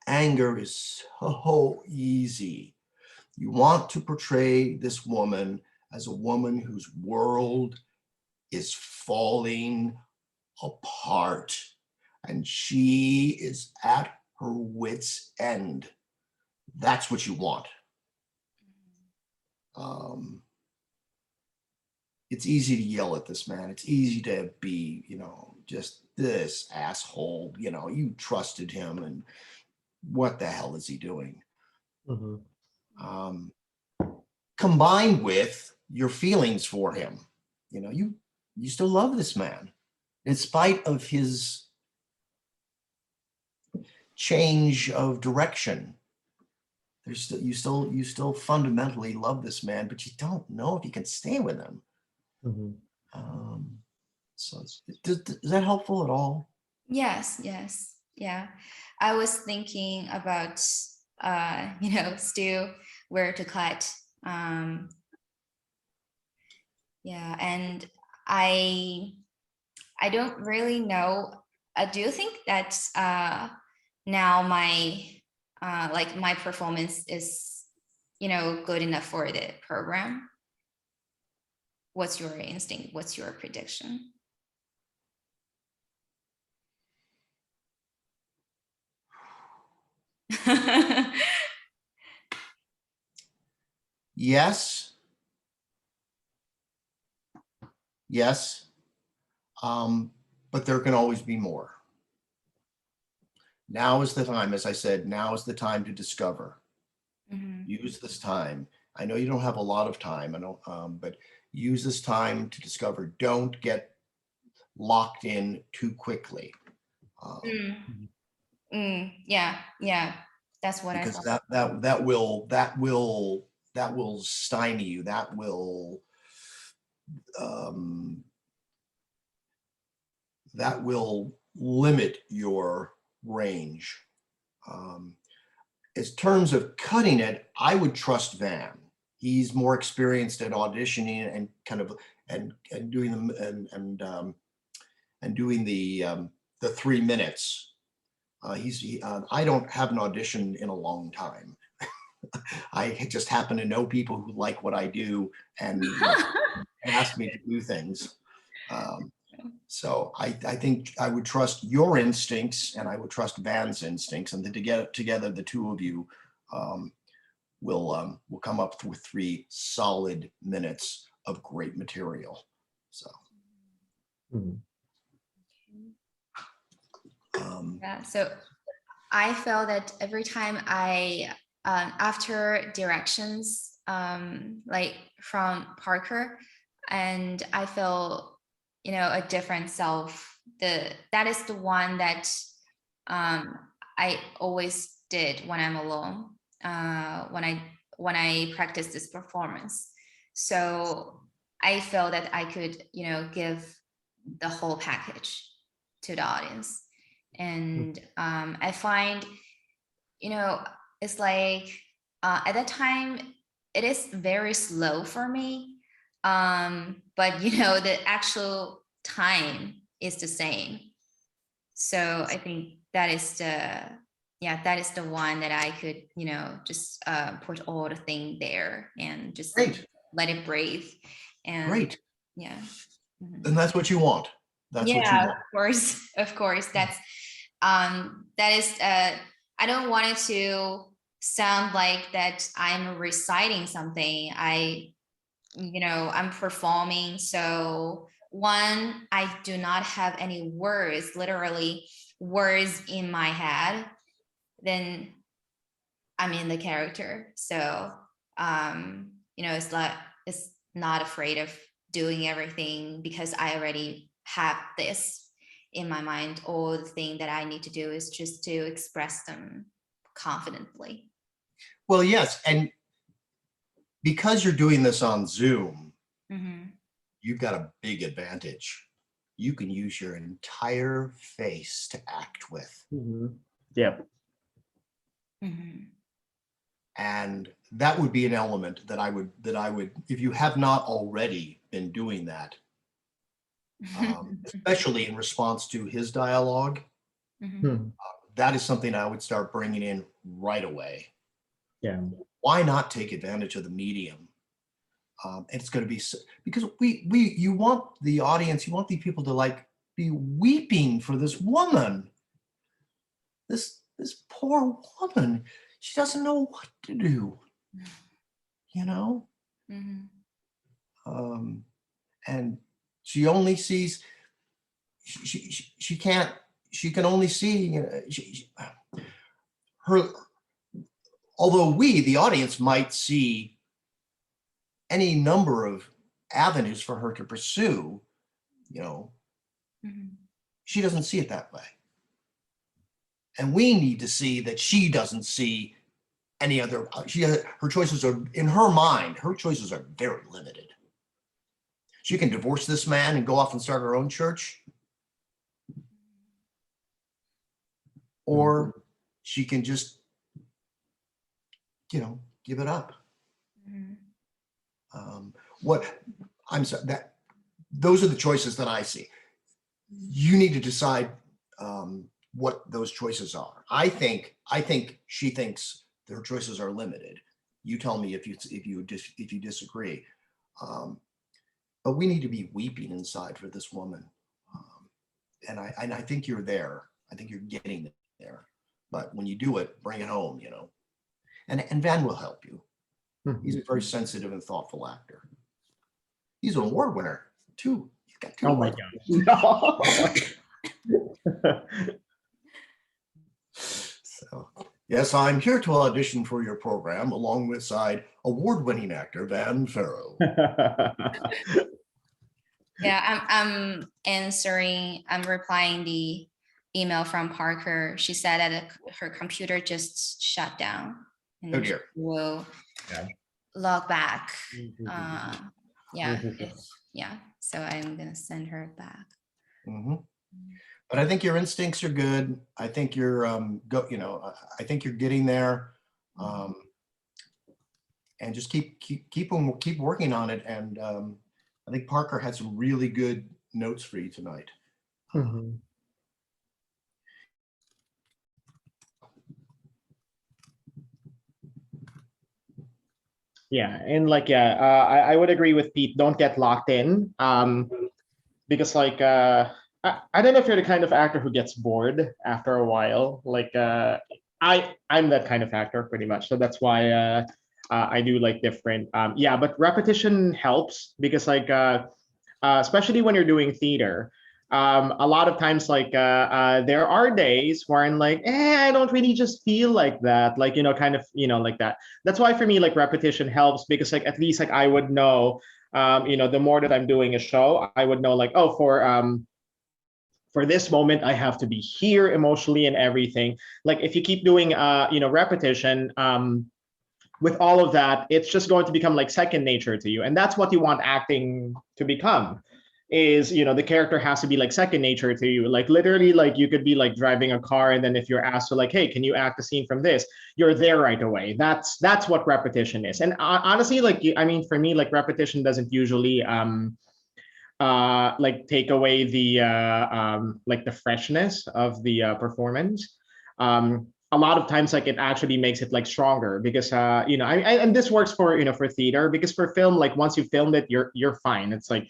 anger is so easy. You want to portray this woman as a woman whose world is falling apart, and she is at her wit's end. That's what you want. Um, it's easy to yell at this man. It's easy to be, just this asshole. You trusted him, and what the hell is he doing? Mhm. Um, Combined with your feelings for him, you still love this man in spite of his change of direction. You still fundamentally love this man, but you don't know if you can stay with him. Mhm. Um, so is that helpful at all? Yes, yes. Yeah. I was thinking about still where to cut. Um, yeah, and I I don't really know. Do you think that now my performance is good enough for the program? What's your instinct? What's your prediction? Yes, yes. But there can always be more. Now is the time, as I said, now is the time to discover. Mhm. Use this time. I know you don't have a lot of time. I don't, but use this time to discover. Don't get locked in too quickly. Mm. Yeah, yeah, that's what I Because thought. that will stymie you. Um, that will limit your range. As terms of cutting it, I would trust Van. He's more experienced at auditioning and kind of and doing them and doing the 3 minutes. I don't have an audition in a long time. I just happen to know people who like what I do and ask me to do things. So I think I would trust your instincts and I would trust Van's instincts, and then together the two of you will come up with 3 solid minutes of great material. So Mhm. Yeah, so I felt that every time after directions, like from Parker, and I feel, a different self. That is the one that um, I always did when I'm alone, when I practice this performance. So I felt that I could, give the whole package to the audience. And I find, it's like at that time it is very slow for me, but the actual time is the same. So I think that is the one that I could, just put all the thing there and just great, let it breathe. And great. yeah. Mhm. And that's what you want. That's what you Yeah, want. of course, that is I don't want it to sound like that I'm reciting something. I'm performing. So one, I do not have any words, literally words in my head. Then I'm in the character. So it's not afraid of doing everything because I already have this in my mind. All the thing that I need to do is just to express them confidently. Well, yes, and because you're doing this on Zoom, Mhm. you've got a big advantage. You can use your entire face to act with. Mhm. Yep. Mhm. And that would be an element that I would, if you have not already been doing that, especially in response to his dialogue, Mhm. Mhm. that is something I would start bringing in right away. Yeah. Why not take advantage of the medium? And it's going to be because you want the audience, you want the people to like be weeping for this woman, this poor woman. She doesn't know what to do, you know. Mhm. Um, and she only sees she can't she can only see her, although we the audience might see any number of avenues for her to pursue, you know, Mhm. she doesn't see it that way, and we need to see that she doesn't see any other. Her choices are, in her mind, her choices are very limited. She can divorce this man and go off and start her own church, or she can just, give it up. Mhm. What I'm sorry, that those are the choices that I see. You need to decide what those choices are. I think she thinks their choices are limited. You tell me if you disagree. But we need to be weeping inside for this woman, and I think you're there. I think you're getting there. But when you do it, bring it home. And Van will help you. He's a very sensitive and thoughtful actor. He's an award winner too. He's got 2 Oh my awards. gosh. No. So Yes, I'm here to audition for your program alongside award-winning actor Van Farrow. Yeah, I'm replying the email from Parker. She said that her computer just shut down and Oh dear. will Yeah. log back. Yeah, Mhm. yeah. So I'm gonna send her back. Mhm. But I think your instincts are good. I think you're I think you're getting there. And just keep working on it. And I think Parker had some really good notes for you tonight. Mhm. Yeah, and like I would agree with Pete. Don't get locked in, because like I don't know if you're the kind of actor who gets bored after a while. Like I'm that kind of actor pretty much, so that's why I do like different. Yeah, but repetition helps because like especially when you're doing theater. A lot of times, like there are days where I'm like, I don't really just feel like that, like kind of, like that. That's why for me, like repetition helps because like at least like I would know, the more that I'm doing a show, I would know like, oh, for this moment, I have to be here emotionally and everything. Like if you keep doing, repetition, with all of that, it's just going to become like second nature to you. And that's what you want acting to become is, the character has to be like second nature to you. Like literally, like you could be like driving a car. And then if you're asked to like, hey, can you act a scene from this? You're there right away. That's what repetition is. And honestly, like, I mean, for me, like repetition doesn't usually, like take away the like the freshness of the performance. A lot of times like it actually makes it like stronger because and this works for for theater because for film, like once you filmed it, you're fine. It's like,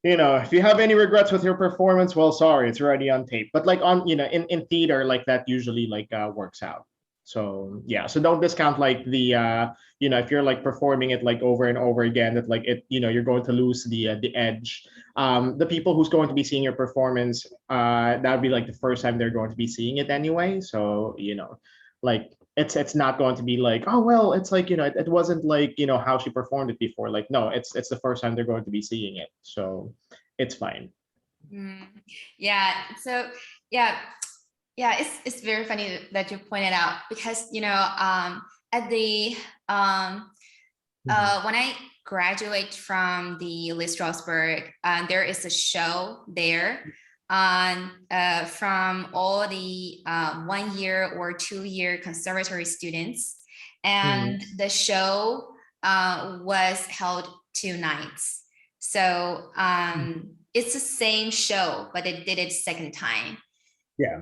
if you have any regrets with your performance, well, sorry, it's already on tape. But like on, in theater, like that usually like works out. So yeah, so don't discount like the if you're like performing it like over and over again, that like it, you're going to lose the edge. The people who's going to be seeing your performance, that would be like the first time they're going to be seeing it anyway. So like it's not going to be like, oh well, it's like it wasn't like how she performed it before. Like no, it's the first time they're going to be seeing it, so it's fine. Yeah. So yeah, it's very funny that you pointed out because at the when I graduate from the Lee Strasberg, there is a show there on from all the 1 year or 2 year conservatory students, and the show was held 2 nights. So it's the same show, but they did it second time. Yeah.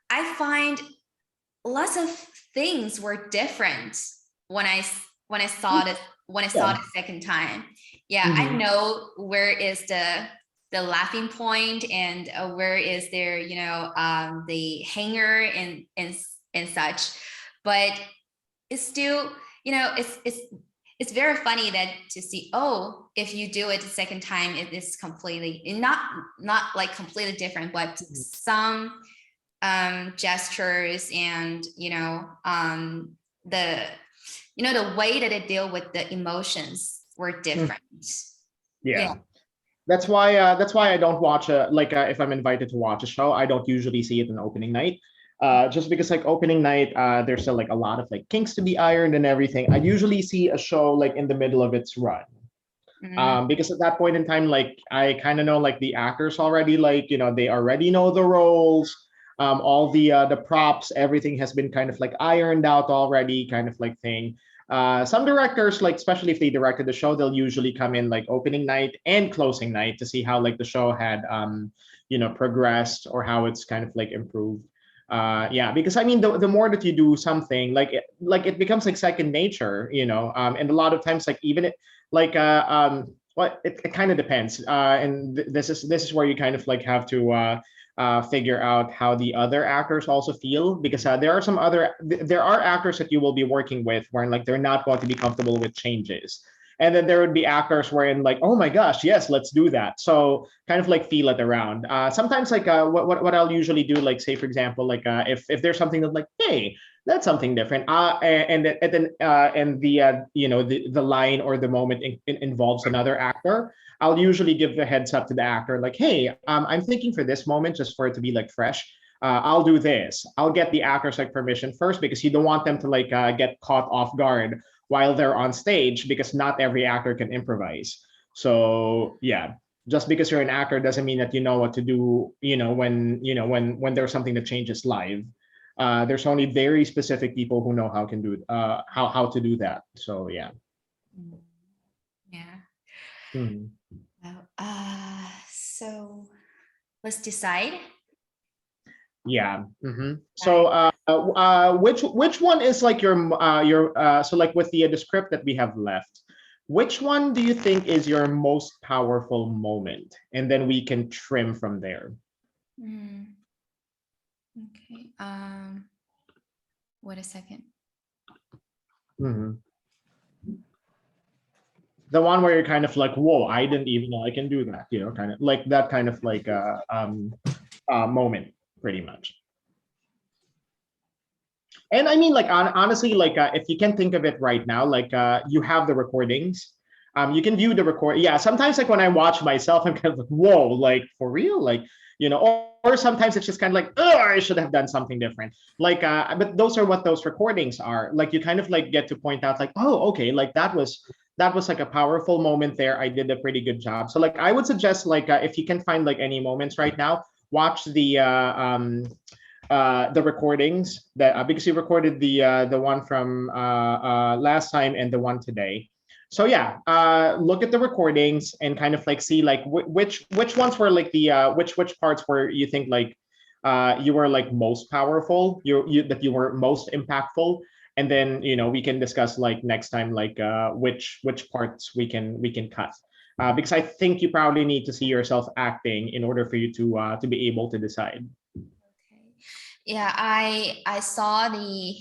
I find lots of things were different when I saw it the second time. Yeah, I know where is the laughing point and where is there the hanger and such, but it's still it's very funny that to see, oh, if you do it the second time, it is completely not like completely different, but some gestures and the way that they deal with the emotions were different. Yeah. That's why I don't watch like if I'm invited to watch a show, I don't usually see it in opening night. Just because like opening night, there's still like a lot of like kinks to be ironed and everything. I usually see a show like in the middle of its run. Because at that point in time, like I kind of know like the actors already, like they already know the roles, all the props, everything has been kind of like ironed out already, kind of like thing. Some directors, like especially if they directed the show, they'll usually come in like opening night and closing night to see how like the show had progressed or how it's kind of like improved. Yeah, because I mean the more that you do something, like it becomes like second nature, and a lot of times like even it like what it kind of depends, and this is where you kind of like have to figure out how the other actors also feel, because there are actors that you will be working with where like they're not going to be comfortable with changes, And then there would be actors wherein like, oh my gosh, yes, let's do that. So kind of like feel it around. Sometimes like what I'll usually do, like say for example, like if there's something that like, hey, that's something different. And the the line or the moment involves another actor. I'll usually give the heads up to the actor, like, hey, I'm thinking for this moment, just for it to be like fresh. I'll do this. I'll get the actors like permission first because you don't want them to like get caught off guard while they're on stage because not every actor can improvise. So yeah, just because you're an actor doesn't mean that you know what to do. When there's something that changes live. There's only very specific people who know how to do that. So yeah. Yeah. Mhm. Well, so let's decide. Yeah. So which one is like your so like with the script that we have left, which one do you think is your most powerful moment? And then we can trim from there. Mm, okay. Wait a second. Mhm. The one where you're kind of like, whoa, I didn't even know I can do that, kind of like that kind of like moment, pretty much. And I mean, like honestly, like if you can think of it right now, like you have the recordings, you can view the record. Yeah, sometimes like when I watch myself, I'm kind of like, whoa, like for real, like or sometimes it's just kind of like, oh, I should have done something different. Like, but those are what those recordings are. Like you kind of like get to point out, like, oh, okay, like that was like a powerful moment there. I did a pretty good job. So like I would suggest like if you can find like any moments right now, watch the recordings that because you recorded the one from last time and the one today. So yeah, look at the recordings and kind of like see like which ones were like the which parts were you think like you were like most powerful, you that you were most impactful, and then we can discuss like next time like which parts we can cut. Because I think you probably need to see yourself acting in order for you to be able to decide. Okay. Yeah, I saw the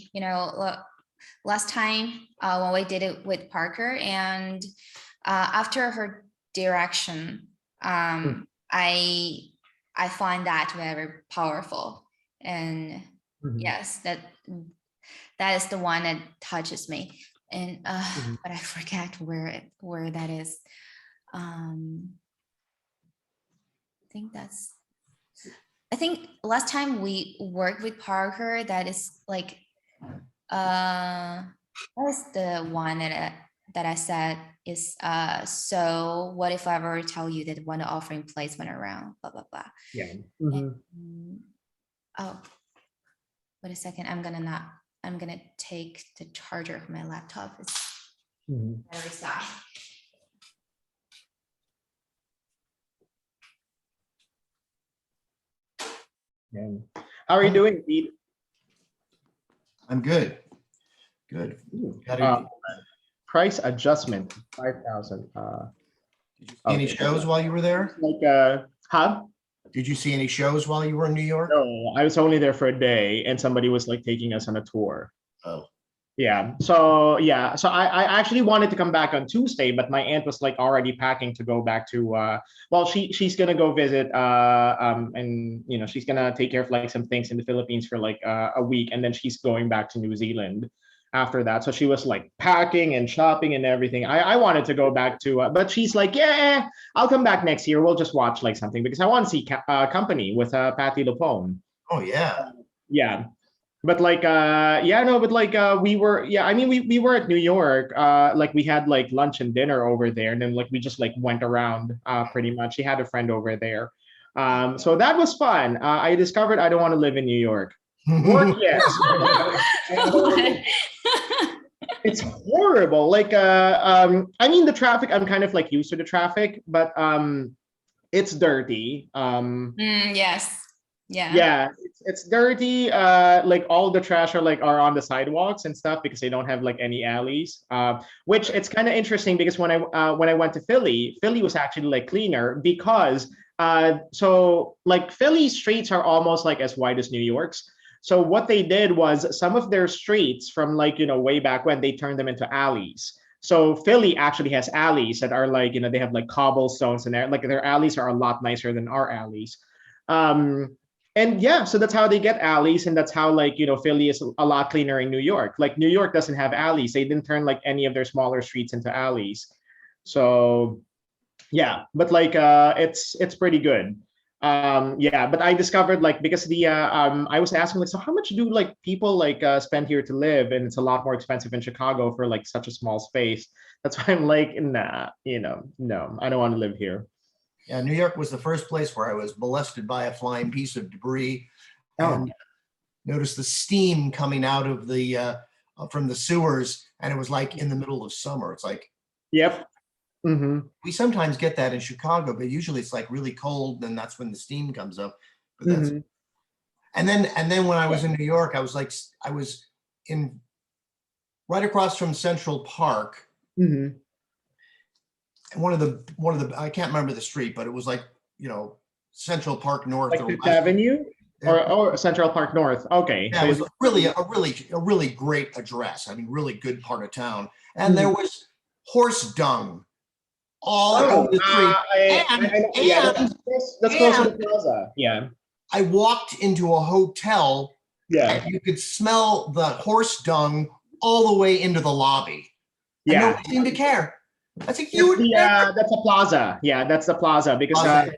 last time when we did it with Parker, and after her direction, I find that very powerful, and Mhm. yes, that is the one that touches me, and Mhm. but I forget where that is. I think I think last time we worked with Parker, that is like that was the one that I said is so what if I ever tell you that one offering placement around blah blah blah. Yeah. And, Mhm. oh, wait a second. I'm gonna take the charger of my laptop. It's Mhm. battery side. Yeah. How are you doing, Pete? I'm good. Good. Got Uh, it. price adjustment 5,000. Did you see any Okay. shows while you were there? Like huh? Did you see any shows while you were in New York? No, I was only there for a day, and somebody was like taking us on a tour. Oh, Yeah. So I actually wanted to come back on Tuesday, but my aunt was like already packing to go back to well she's gonna go visit and she's gonna take care of like some things in the Philippines for like a week, and then she's going back to New Zealand after that. So she was like packing and shopping and everything. I wanted to go back to but she's like, yeah, I'll come back next year. We'll just watch like something because I want to see Company with Patty LuPone. oh yeah. Yeah, but like yeah, no, but like we were, yeah, I mean we were at New York, like we had like lunch and dinner over there, and then like we just like went around pretty much. She had a friend over there, so that was fun. I discovered I don't want to live in New York. Work, yes. It's horrible. Like I mean the traffic, I'm kind of like used to the traffic, but it's dirty. Yes. Yeah. Yeah, it's dirty. Like all the trash are on the sidewalks and stuff because they don't have like any alleys. Which it's kind of interesting because when I went to Philly, Philly was actually like cleaner because so like Philly streets are almost like as wide as New York's. So what they did was some of their streets from like way back when they turned them into alleys. So Philly actually has alleys that are like, they have like cobblestones and like their alleys are a lot nicer than our alleys. And yeah, so that's how they get alleys, and that's how like Philly is a lot cleaner in New York. Like New York doesn't have alleys; they didn't turn like any of their smaller streets into alleys. So yeah, but like it's pretty good. Yeah, but I discovered like because I was asking like, so how much do like people like spend here to live, and it's a lot more expensive in Chicago for like such a small space. That's why I'm like, nah, no, I don't want to live here. Yeah, New York was the first place where I was molested by a flying piece of debris, and noticed the steam coming out of the from the sewers, and it was like in the middle of summer. It's like, Yep. Mm-hmm. we sometimes get that in Chicago, but usually it's like really cold, and that's when the steam comes up. But that's Mm-hmm. and then when I was in New York, I was in right across from Central Park. Mm-hmm. One of the I can't remember the street, but it was like, Central Park North Like or Fifth West. Avenue or Central Park North. Okay. Yeah, So it was a really great address. I mean, really good part of town. And there Mhm. was horse dung all Oh, over the street. I know. Yeah, And that's close to the and plaza. Yeah. I walked into a hotel, Yeah. and you could smell the horse dung all the way into the lobby. And Yeah. nobody seemed to care. I think you would never. That's a plaza. Yeah, that's the plaza because Plaza.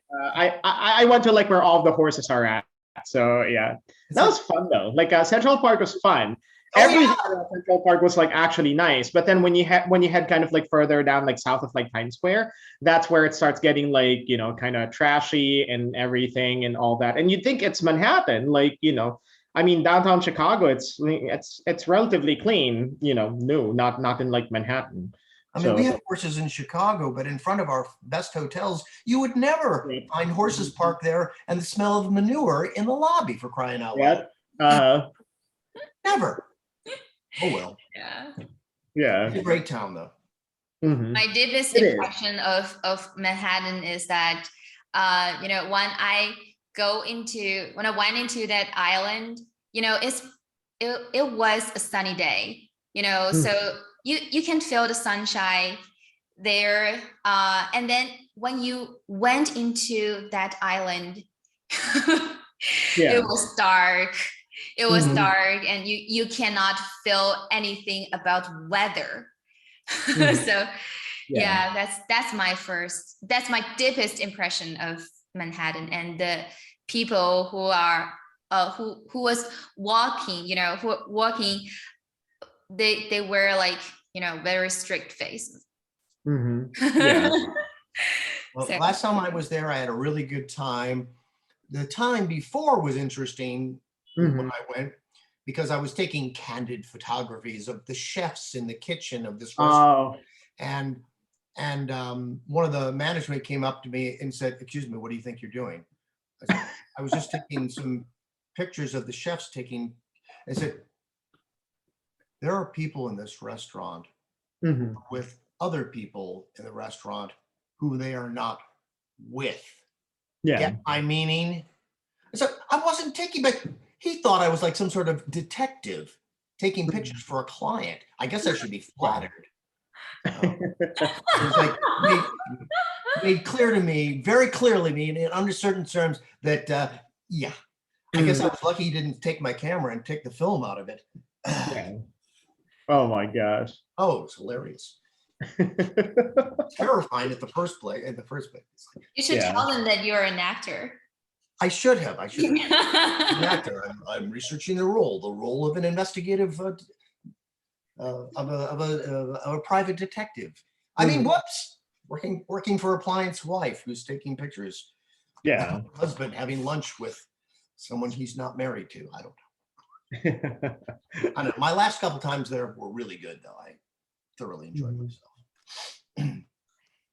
I went to like where all the horses are at. So yeah, that was fun though. Like Central Park was fun. Oh, Everything yeah. around Central Park was like actually nice. But then when you head kind of like further down, like south of like Times Square, that's where it starts getting like kind of trashy and everything and all that. And you'd think it's Manhattan, like I mean downtown Chicago, it's relatively clean. No, not in like Manhattan. I mean, we So have horses in Chicago, but in front of our best hotels, you would never find horses parked there and the smell of manure in the lobby, for crying out loud. yeah, Never. Oh, well. Yeah. yeah. It's a great town, though. Mhm. My deepest It is. impression of Manhattan is that, when I went into that island, it was a sunny day, so you can feel the sunshine there. And then when you went into that island, Yeah. it was dark. It was Mhm. dark, and you cannot feel anything about weather. Mhm. So Yeah. that's my deepest impression of Manhattan, and the people who are who was walking, they were like, very strict faces. Mhm. Yeah. Well, So- last time I was there, I had a really good time. The time before was interesting when Mhm. I went, because I was taking candid photographies of the chefs in the kitchen of this restaurant. Oh. And one of the management came up to me and said, "Excuse me, what do you think you're doing?" I said, "I was just taking some pictures of the chefs taking." I said, "There are people in this restaurant Mhm. with other people in the restaurant who they are not with. Yeah. Get my meaning?" So I wasn't taking, but he thought I was like some sort of detective taking pictures for a client. I guess I should be flattered. It was like made clear to me, very clearly, me in under certain terms, that yeah, I guess I was lucky he didn't take my camera and take the film out of it. Yeah. Oh my gosh. Oh, it was hilarious. Terrifying at the first place. You should Yeah. tell them that you're an actor. I should have. I'm an actor. I'm researching the role of an investigative of a private detective. I mean, whoops, working for a client's wife who's taking pictures. Yeah. Husband having lunch with someone he's not married to. I don't know. I don't know. My last couple times there were really good, though. I thoroughly enjoyed myself.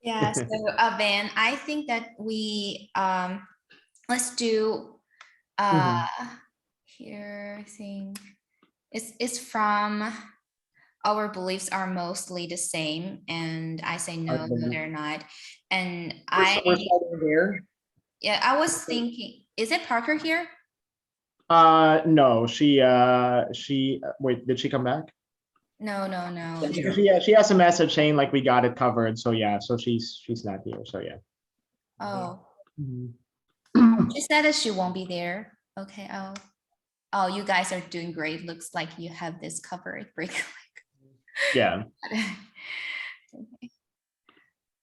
Yeah. So, Van, I think that we let's do here. I think it's from our beliefs are mostly the same, and I say no, they're not. And We're starting here. I was thinking, is it Parker here? No, she wait, did she come back? No. Yeah, because she has a message saying like we got it covered. So yeah, so she's not here. So yeah. Oh, Mhm. she said that she won't be there. Okay. Oh, you guys are doing great. Looks like you have this covered. Break. Yeah. Okay.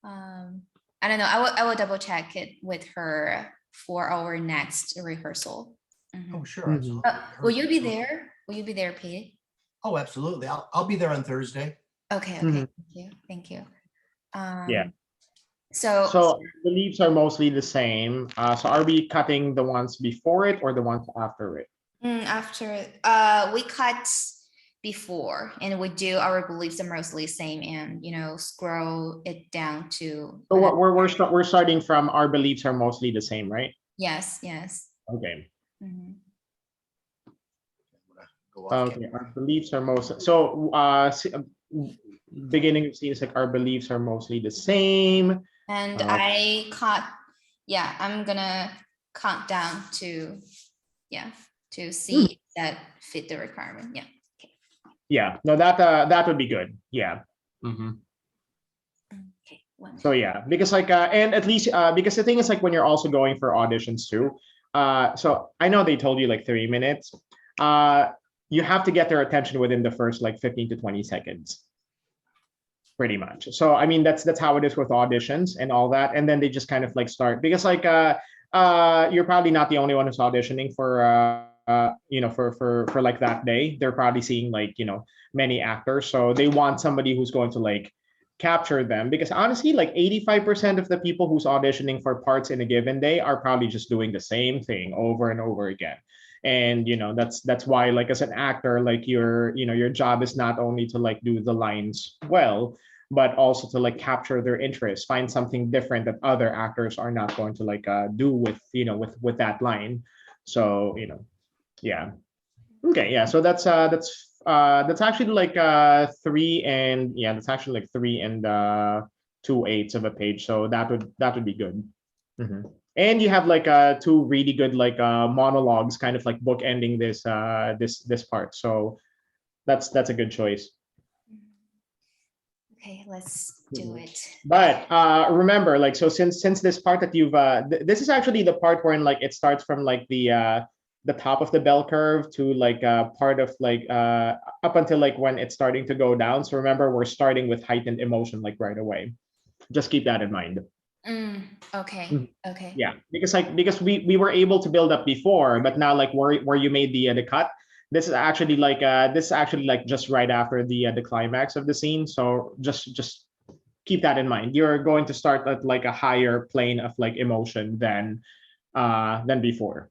I don't know. I will double check it with her for our next rehearsal. Mhm. Oh, sure. Mhm. Absolutely. Will you be there? Will you be there, Pete? Oh, absolutely. I'll be there on Thursday. Okay. Mhm. Thank you. Yeah. So So the leaves are mostly the same. So are we cutting the ones before it or the ones after it? after we cut before and we do our beliefs are mostly same and scroll it down to So what we're starting from our beliefs are mostly the same, right? yes. Okay. Mhm. Go off Okay. Our beliefs are most so beginning of scene is like our beliefs are mostly the same. And Uh, I'm gonna count down to to Hmm. see that fit the requirement. Yeah. Yeah. No, that would be good. Yeah. Mhm. Okay. One. So yeah, because like and at least because the thing is like when you're also going for auditions too, so I know they told you like 3 minutes. Uh you have to get their attention within the first like 15 to 20 seconds. Pretty much. So I mean that's how it is with auditions and all that. And then they just kind of like start because like you're probably not the only one who's auditioning for for like that day. They're probably seeing like, many actors. So they want somebody who's going to like capture them because honestly, like 85% of the people who's auditioning for parts in a given day are probably just doing the same thing over and over again. And that's why like as an actor, like your job is not only to like do the lines well, but also to like capture their interest, find something different that other actors are not going to like do with with that line. So yeah. Okay, yeah. So that's actually like that's actually like 3 and 2/8 of a page. So that would be good. Mhm. And you have like two really good like monologues, kind of like book ending this part. So that's a good choice. Okay, let's do it. But remember, like, so since this part that you've this is actually the part wherein like it starts from like the top of the bell curve to like part of like up until like when it's starting to go down. So remember, we're starting with heightened emotion like right away. Just keep that in mind. Okay. Mhm. Okay. Yeah, because we were able to build up before, but now like where you made the cut, this is actually like just right after the climax of the scene. So just keep that in mind. You're going to start at like a higher plane of like emotion than before.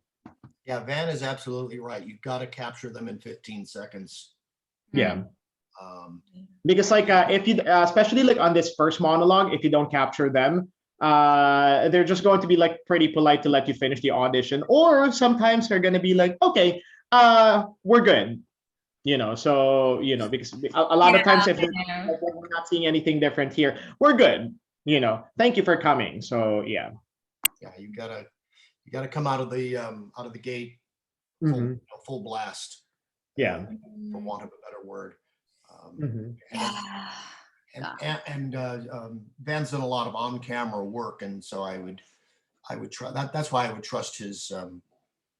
Yeah, Van is absolutely right. You've got to capture them in 15 seconds. Yeah. Um, Because like if you especially like on this first monologue, if you don't capture them, they're just going to be like pretty polite to let you finish the audition, or sometimes they're going to be like, okay, we're good. So because a lot of times if they're Yeah. like, we're not seeing anything different here, we're good. Thank you for coming. So yeah. yeah, you gotta come out of the gate full, Mhm. full blast, Yeah. for want of a better word. Mhm. Yeah. Van's done a lot of on-camera work, and so I would trust that. That's why I would trust his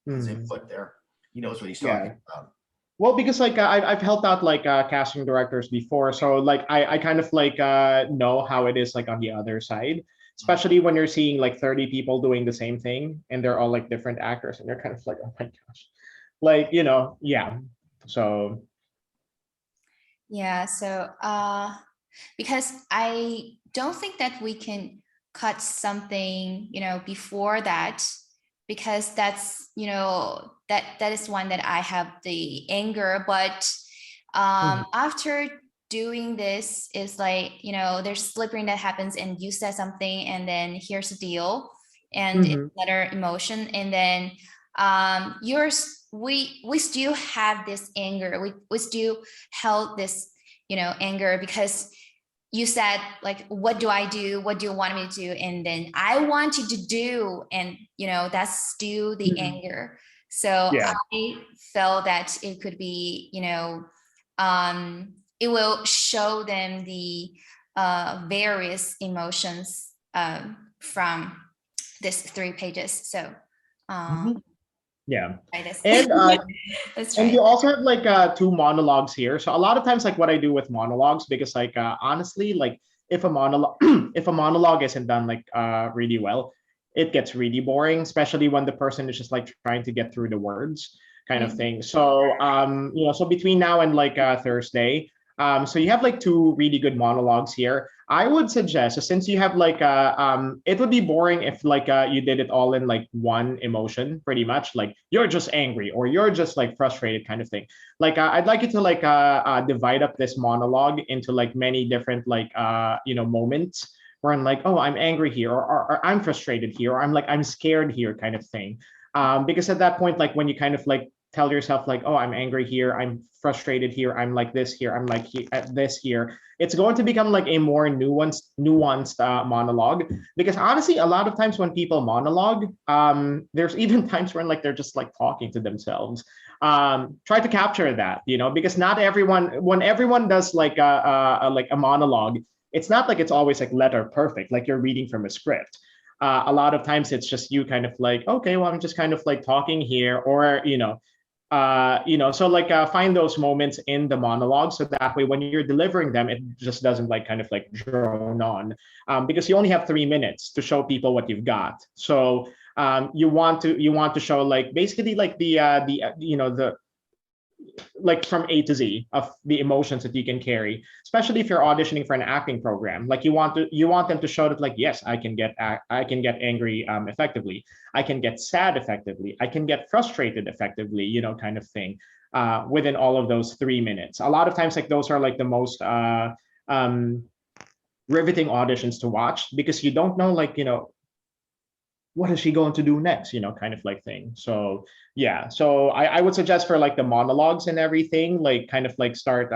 Mhm. input there. He knows what he's Yeah. talking about. Well, because like I've helped out like casting directors before, so like I kind of like know how it is like on the other side, especially when you're seeing like 30 people doing the same thing and they're all like different actors and you're kind of like, oh my gosh, like yeah. So Yeah. So because I don't think that we can cut something, before that, because that's, that is one that I have the anger, but after doing this is like, there's slipping that happens and you said something and then here's the deal and it's another emotion and then yours we still have this anger, we still held this anger because you said like, what do I do, what do you want me to do, and then I want you to do, and that's still the anger. So yeah. I felt that it could be it will show them the various emotions from these 3 pages. So Mhm. Yeah. try this. And Let's and try you it. also have like two monologues here. So a lot of times, like what I do with monologues, because like honestly, like if a monologue if a monologue isn't done like really well, it gets really boring, especially when the person is just like trying to get through the words kind of Mhm. thing. So so between now and like Thursday, so you have like two really good monologues here. I would suggest, so since you have like it would be boring if like you did it all in like one emotion, pretty much like you're just angry or you're just like frustrated kind of thing. Like I'd like you to like divide up this monologue into like many different like moments where I'm like, oh, I'm angry here, or I'm frustrated here, or I'm scared here kind of thing. Because at that point, like when you kind of like tell yourself like, oh, I'm angry here, I'm frustrated here, I'm like this here, I'm like this here, it's going to become like a more nuanced monologue. Because honestly, a lot of times when people monologue, there's even times when like they're just like talking to themselves. Try to capture that, because not everyone, when everyone does like a monologue, it's not like it's always like letter perfect, like you're reading from a script. A lot of times it's just you kind of like, okay, well, I'm just kind of like talking here, or so like find those moments in the monologue, so that way when you're delivering them, it just doesn't like kind of like drone on, because you only have 3 minutes to show people what you've got. So you want to show like basically like the like from A to Z of the emotions that you can carry, especially if you're auditioning for an acting program. Like you want them to show that like, yes, I can get angry effectively, I can get sad effectively, I can get frustrated effectively, kind of thing. Within all of those 3 minutes, a lot of times like those are like the most um, riveting auditions to watch, because you don't know like what is she going to do next, kind of like thing. So yeah, so I would suggest for like the monologues and everything, like kind of like start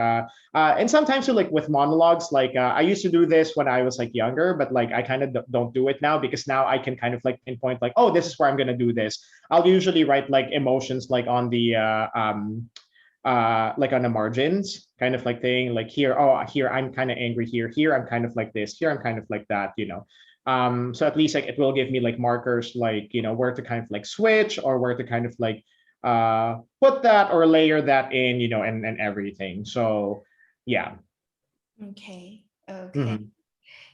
and sometimes too, like with monologues, like I used to do this when I was like younger, but like I kind of don't do it now, because now I can kind of like pinpoint like, oh, this is where I'm going to do this. I'll usually write like emotions like on the like on the margins kind of like thing, like here, oh, here I'm kind of angry, here I'm kind of like this, here I'm kind of like that, so at least like it will give me like markers, like where to kind of like switch, or where to kind of like put that or layer that in, and everything. So yeah. Okay. Okay. Mhm.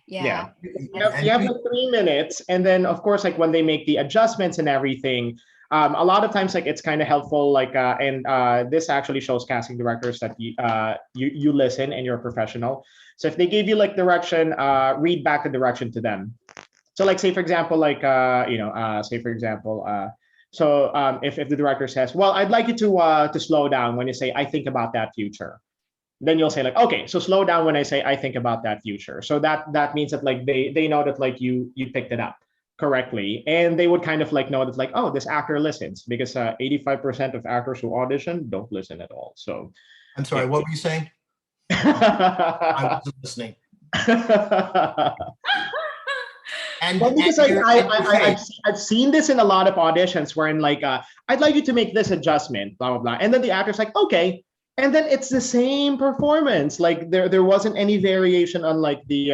Yeah. Yeah, you have, That's you have like 3 minutes, and then of course like when they make the adjustments and everything, a lot of times like it's kind of helpful, like and this actually shows casting directors that you listen and you're a professional. So if they give you like direction, read back the direction to them. So like say for example, like say for example, if the director says, well, I'd like you to slow down when you say I think about that future, then you'll say like, okay, so slow down when I say I think about that future. So that means that like they know that like you picked it up correctly, and they would kind of like know that like, oh, this actor listens, because 85% of actors who audition don't listen at all. So I'm sorry, yeah. what were you saying? I wasn't listening. And, Well, because and like your I, and I your I- I've face. I've seen this in a lot of auditions, wherein like I'd like you to make this adjustment, blah blah blah, and then the actor's like, okay, and then it's the same performance. Like there wasn't any variation on like the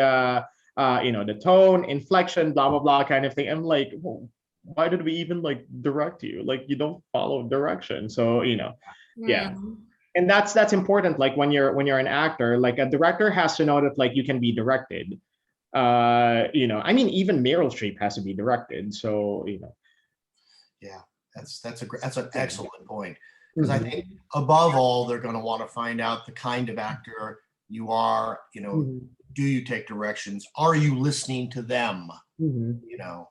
tone, inflection, blah blah blah kind of thing. I'm like, well, why did we even like direct you? Like you don't follow direction, so yeah. Hmm. And that's important. Like when you're an actor, like a director has to know that like you can be directed. I mean, even Meryl Streep has to be directed, so Yeah, that's an yeah. excellent point, because I Mhm, think above all they're going to want to find out the kind of actor you are. mhm, Do you take directions? Are you listening to them? mhm. You know,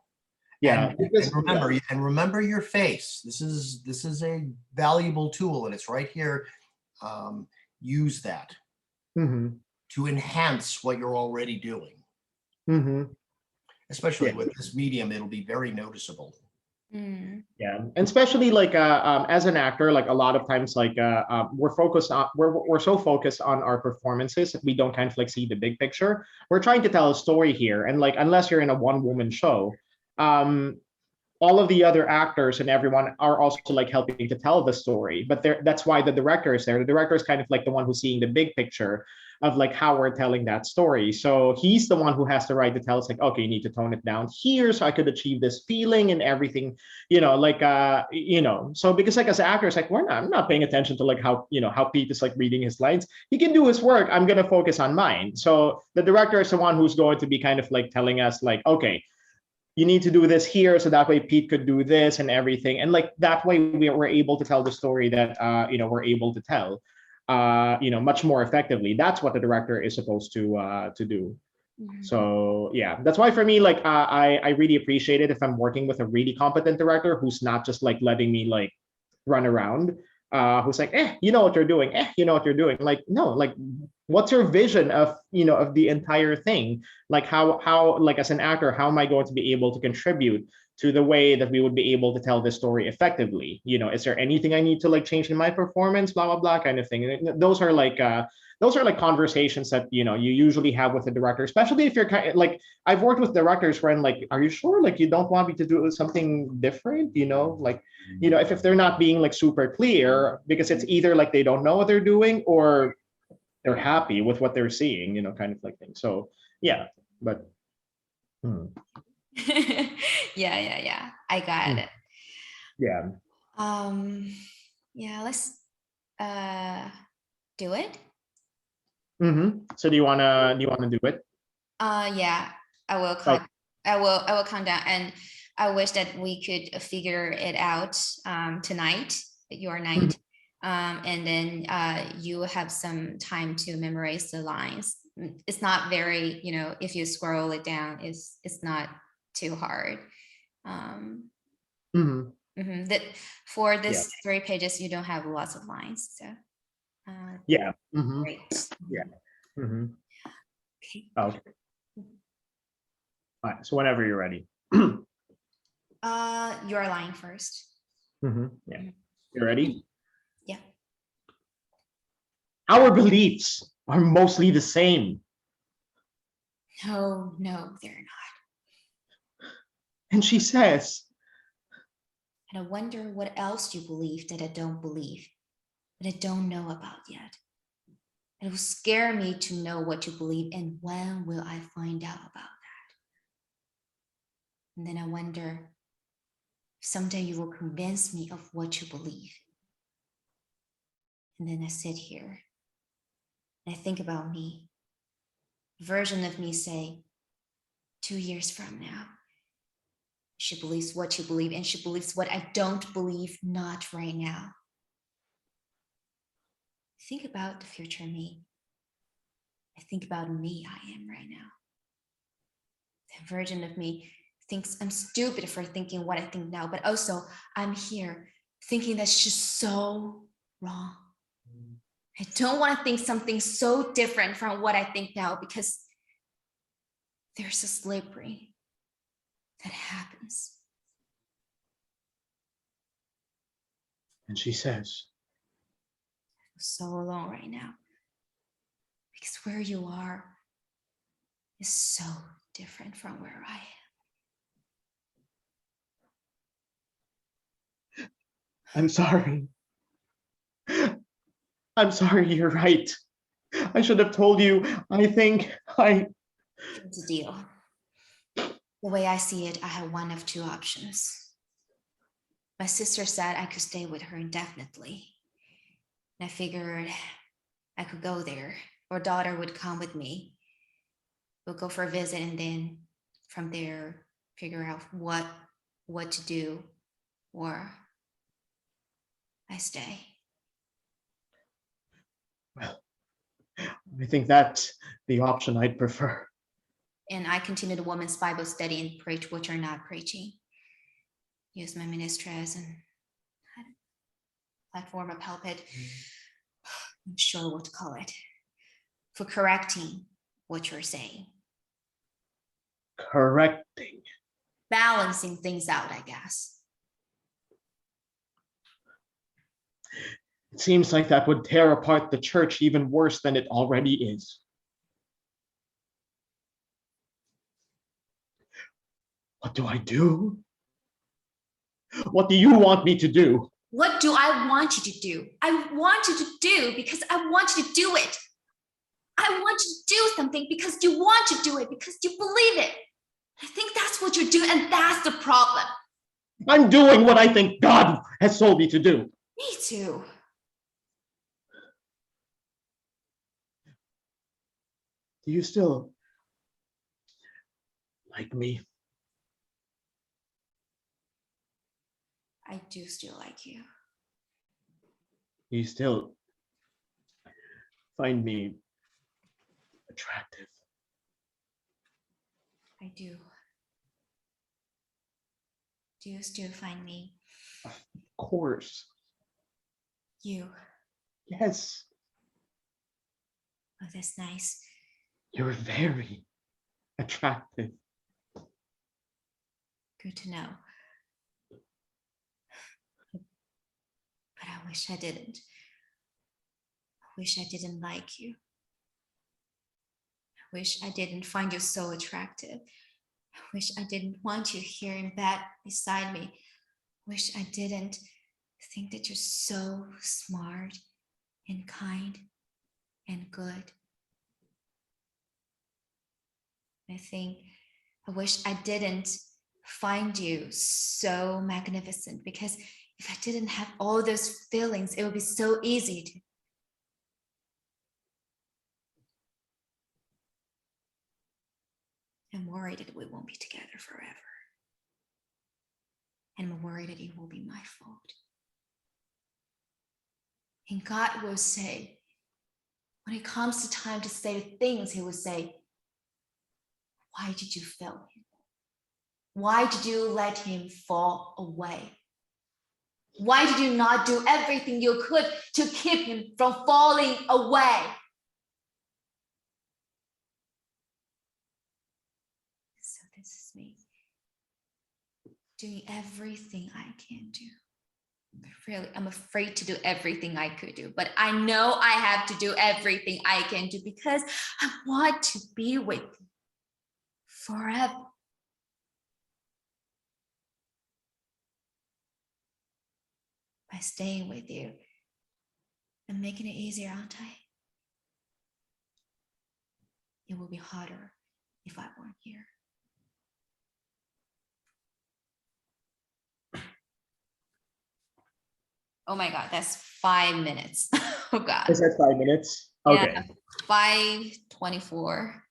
Yeah, and because yeah. remember your face. This is a valuable tool, and it's right here. Um, Use that Mhm, to enhance what you're already doing. mhm. Especially Yeah, with this medium, it'll be very noticeable. Mm. yeah, and especially like as an actor, like a lot of times like we're so focused on our performances that we don't kind of like see the big picture. We're trying to tell a story here, and like unless you're in a one woman show, um all of the other actors and everyone are also like helping to tell the story. But that's why the director is there. The director is kind of like the one who's seeing the big picture of like how we're telling that story. So he's the one who has the right to tell us like, okay, you need to tone it down here so I could achieve this feeling and everything, so because like as actors, like I'm not paying attention to like how, how Pete is like reading his lines. He can do his work. I'm going to focus on mine. So the director is the one who's going to be kind of like telling us like, okay, you need to do this here so that way Pete could do this and everything, and like that way we're able to tell the story that we're able to tell much more effectively. That's what the director is supposed to do. So yeah, that's why for me, like I really appreciate it if I'm working with a really competent director who's not just like letting me like run around, who's like, you know what you're doing, you know what you're doing. Like, no, like what's your vision of of the entire thing? Like how like as an actor, how am I going to be able to contribute to the way that we would be able to tell this story effectively? Is there anything I need to like change in my performance, blah blah blah kind of thing. And those are like conversations that you usually have with the director, especially if you're kind of like, I've worked with directors where I'm like, are you sure like you don't want me to do something different, like if they're not being like super clear, because it's either like they don't know what they're doing or they're happy with what they're seeing, kind of like thing. So yeah, but yeah, I got it. Yeah. Yeah, let's do it. So do you wanna do it? Yeah, I will count. I will count down, and I wish that we could figure it out tonight, your night, and then you have some time to memorize the lines. It's not very, if you scroll it down, it's not too hard. That for this 3 pages, you don't have lots of lines, so yeah. Great. Yeah. Okay. Okay. All right, so whenever you're ready. Your line first. Yeah. You ready? Yeah. Our beliefs are mostly the same. No, they're not. And she says, and I wonder what else you believe that I don't believe, that I don't know about yet. It will scare me to know what you believe, and when will I find out about that? And then I wonder if someday you will convince me of what you believe. And then I sit here and I think about me, a version of me say, 2 years from now, she believes what you believe, and she believes what I don't believe, not right now. Think about the future me. I think about me I am right now. The version of me thinks I'm stupid for thinking what I think now, but also I'm here thinking that's just so wrong. I don't want to think something so different from what I think now, because there's a slippery that happens. and she says, I'm so alone right now, because where you are is so different from where I am. I'm sorry. I'm sorry, you're right. I should have told you. Here's the deal. The way I see it, I have one of two options. My sister said I could stay with her indefinitely. And I figured I could go there, or daughter would come with me. We'll go for a visit, and then from there, figure out what to do, or I stay. Well, I think that's the option I'd prefer. And I continue the woman's Bible study and preach what you're not preaching. Use my ministry as a platform, a pulpit, I'm sure what to call it, for correcting what you're saying. Correcting. Balancing things out, I guess. It seems like that would tear apart the church even worse than it already is. What do I do? What do you want me to do? What do I want you to do? I want you to do because I want you to do it. I want you to do something because you want to do it, because you believe it. I think that's what you're doing, and that's the problem. I'm doing what I think God has told me to do. Me too. Do you still like me? I do still like you. You still find me attractive? I do. Do you still find me? Of course. You. Yes. Oh, that's nice. You're very attractive. Good to know. But I wish I didn't. I wish I didn't like you. I wish I didn't find you so attractive. I wish I didn't want you here in bed beside me. I wish I didn't think that you're so smart and kind and good. I wish I didn't find you so magnificent, because if I didn't have all those feelings, it would be so easy to. I'm worried that we won't be together forever. And I'm worried that it will be my fault. And God will say, when it comes to time to say the things, He will say, why did you fail him? Why did you let him fall away? Why did you not do everything you could to keep him from falling away? So this is me doing everything I can do. Really, I'm afraid to do everything I could do, but I know I have to do everything I can do because I want to be with you forever. By staying with you and making it easier, aren't I? It will be harder if I weren't here. Oh my God, that's 5 minutes. Oh God. Is that 5 minutes? Okay. Yeah, 5:24.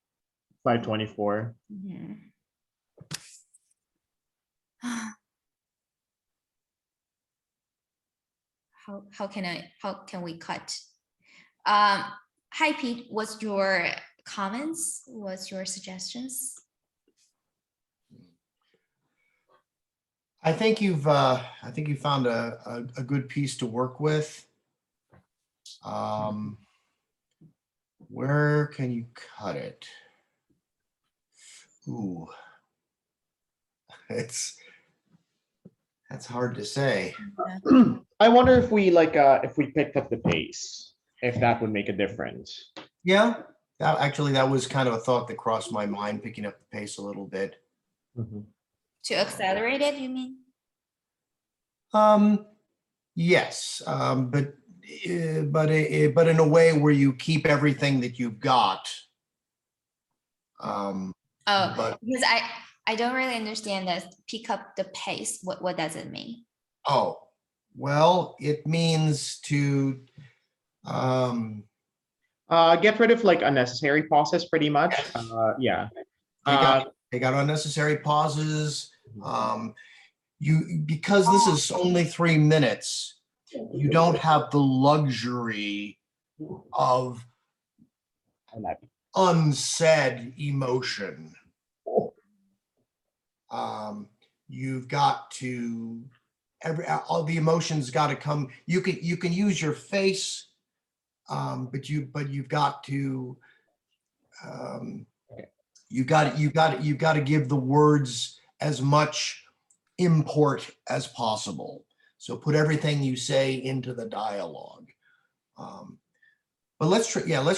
5:24. Mhm. How can we cut? Hi Pete, what's your comments? What's your suggestions? I think you found a good piece to work with. Where can you cut it? Ooh, that's hard to say. I wonder if we if we picked up the pace, if that would make a difference. Yeah, that was kind of a thought that crossed my mind, picking up the pace a little bit. Mhm. To accelerate it, you mean? Yes, but in a way where you keep everything that you've got. Oh, But because I don't really understand this. Pick up the pace. What does it mean? oh, well, it means to Get rid of like unnecessary pauses, pretty much. Yeah. take out unnecessary pauses. Because this is only 3 minutes, you don't have the luxury of unsaid emotion. You've got to all the emotions got to come. You can use your face, but you've got to you've got to give the words as much import as possible. So put everything you say into the dialogue. But let's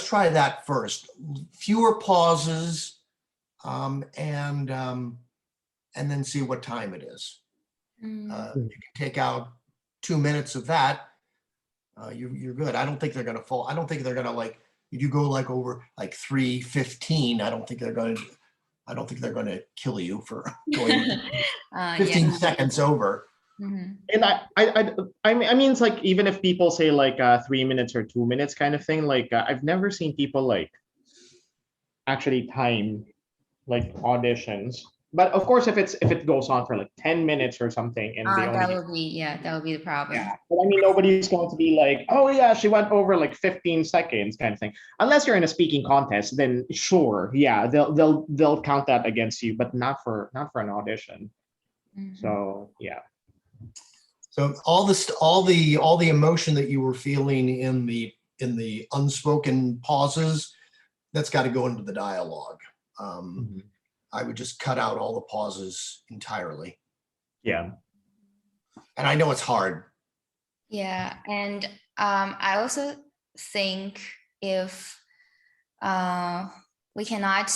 try that first. Fewer pauses, and then see what time it is. You can take out 2 minutes of that. You're good. I don't think they're gonna fall. I don't think they're gonna like, if you go like over like 3:15, I don't think they're gonna kill you for going 15 Yeah. seconds over. Mhm. And I mean, it's like even if people say like 3 minutes or 2 minutes kind of thing, like I've never seen people like actually time like auditions. But of course, if it goes on for like 10 minutes or something, and they That only would be, yeah, that would be the problem. yeah, but I mean nobody's going to be like, oh yeah, she went over like 15 seconds kind of thing. Unless you're in a speaking contest, then sure, yeah, they'll count that against you, but not for an audition. Mhm. So yeah. So all the emotion that you were feeling in the unspoken pauses, that's got to go into the dialogue. Mhm. I would just cut out all the pauses entirely. Yeah. And I know it's hard. Yeah, and I also think if we cannot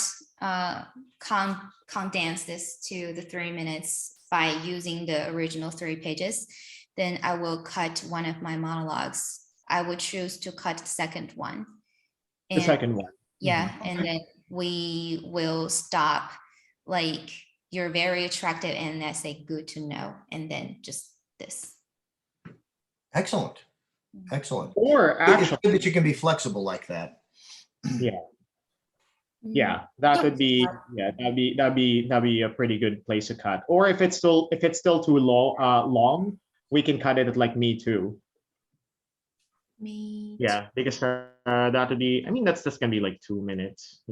condense this to the 3 minutes by using the original 3 pages, then I will cut one of my monologues. I would choose to cut the second one. The second one. Yeah, and then we will stop like, you're very attractive, and I say good to know, and then just this. Excellent. Excellent. Or It's actually, good that you can be flexible like that. yeah, that would be that'd be a pretty good place to cut. Or if it's still too long, we can cut it at like me too. Me Yeah, because that would be, I mean, that's just gonna be like 2 minutes,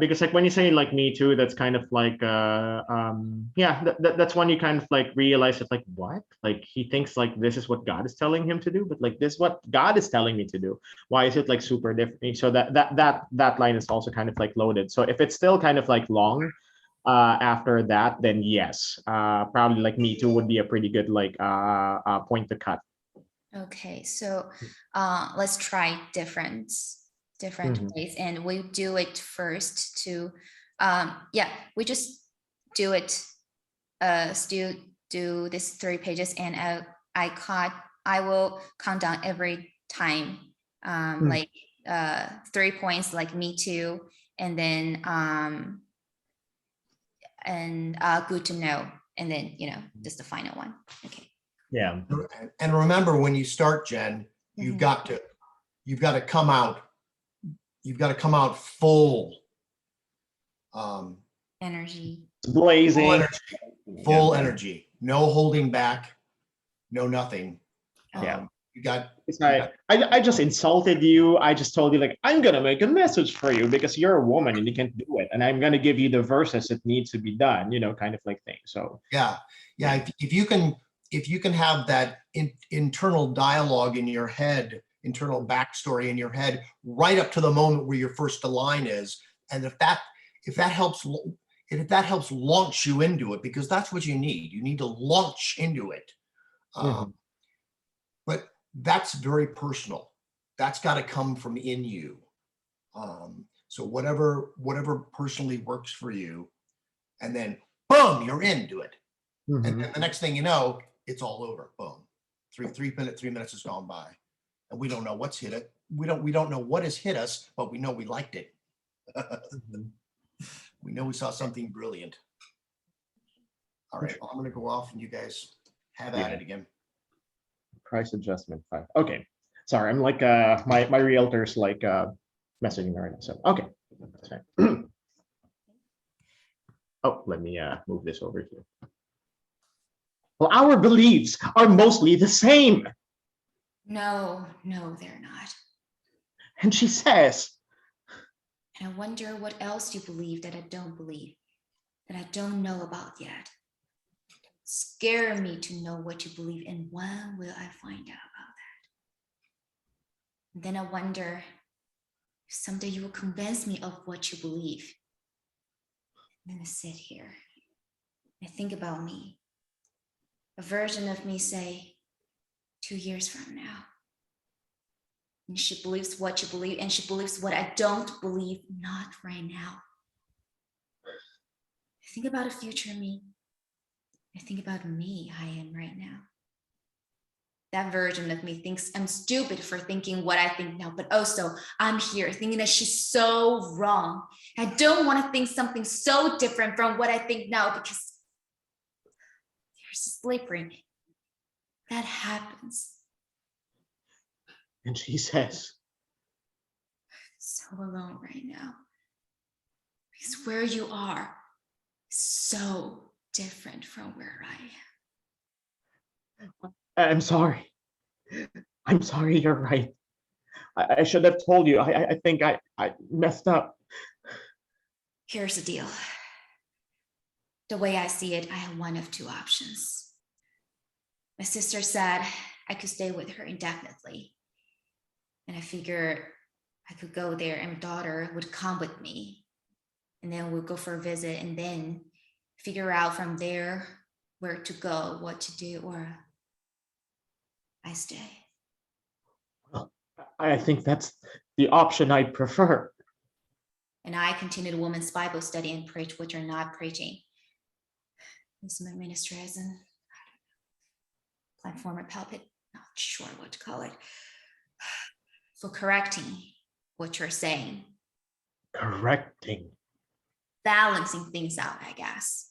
because like when you say like me too, that's kind of like yeah, that's when you kind of like realize that like what, like he thinks like this is what God is telling him to do, but like this is what God is telling me to do. Why is it like super different? So that line is also kind of like loaded. So if it's still kind of like long after that, then yes, probably like me too would be a pretty good like point to cut. Okay, so let's try different Mhm. ways, and we do it first to yeah, we just do it still do this 3 pages, and I will count down every time, like 3 points, like me too, and then good to know, and then just the final one. Okay. Yeah. And remember, when you start, Jen, you've got to come out full Energy. Blazing. full energy, no holding back, no nothing. Yeah. You got It's like, I just insulted you. I just told you like I'm gonna make a message for you because you're a woman and you can't do it, and I'm gonna give you the verses that needs to be done, kind of like thing. So yeah. If you can have that internal dialogue in your head, internal backstory in your head, right up to the moment where your first line is, and if that helps launch you into it, because that's what you need. You need to launch into it. But that's very personal. That's got to come from in you. So whatever personally works for you, and then boom, you're into it. And then the next thing you know, it's all over. Boom. 3 minutes has gone by. And we don't know what's hit it. We don't know what has hit us, but we know we liked it. We know we saw something brilliant. All right, well, I'm gonna go off and you guys have at it again. Price adjustment 5. Okay. Sorry, I'm like my realtor's like messaging me right now. So okay. That's fine. Oh, let me move this over here. Well, our beliefs are mostly the same. No, they're not. And she says, And I wonder what else you believe that I don't believe, that I don't know about yet. Scare me to know what you believe, and when will I find out about that? And then I wonder if someday you will convince me of what you believe. And then I sit here, I think about me, a version of me, say 2 years from now. And she believes what you believe, and she believes what I don't believe, not right now. I think about a future me, I think about me, I am right now. That version of me thinks I'm stupid for thinking what I think now, but also I'm here thinking that she's so wrong. I don't want to think something so different from what I think now because there's a slippery in me. That happens. And she says, So alone right now. Because where you are is so different from where I am. I'm sorry. I'm sorry, you're right. I should have told you. I think I messed up. Here's the deal. The way I see it, I have one of two options. My sister said I could stay with her indefinitely. And I figured I could go there and my daughter would come with me. And then we'll go for a visit and then figure out from there where to go, what to do, or I stay. Well, I think that's the option I prefer. And I continue the woman's Bible study and preach what you're not preaching. This is my ministry as an platform or pulpit, not sure what to call it, for correcting what you're saying. Correcting. Balancing things out, I guess.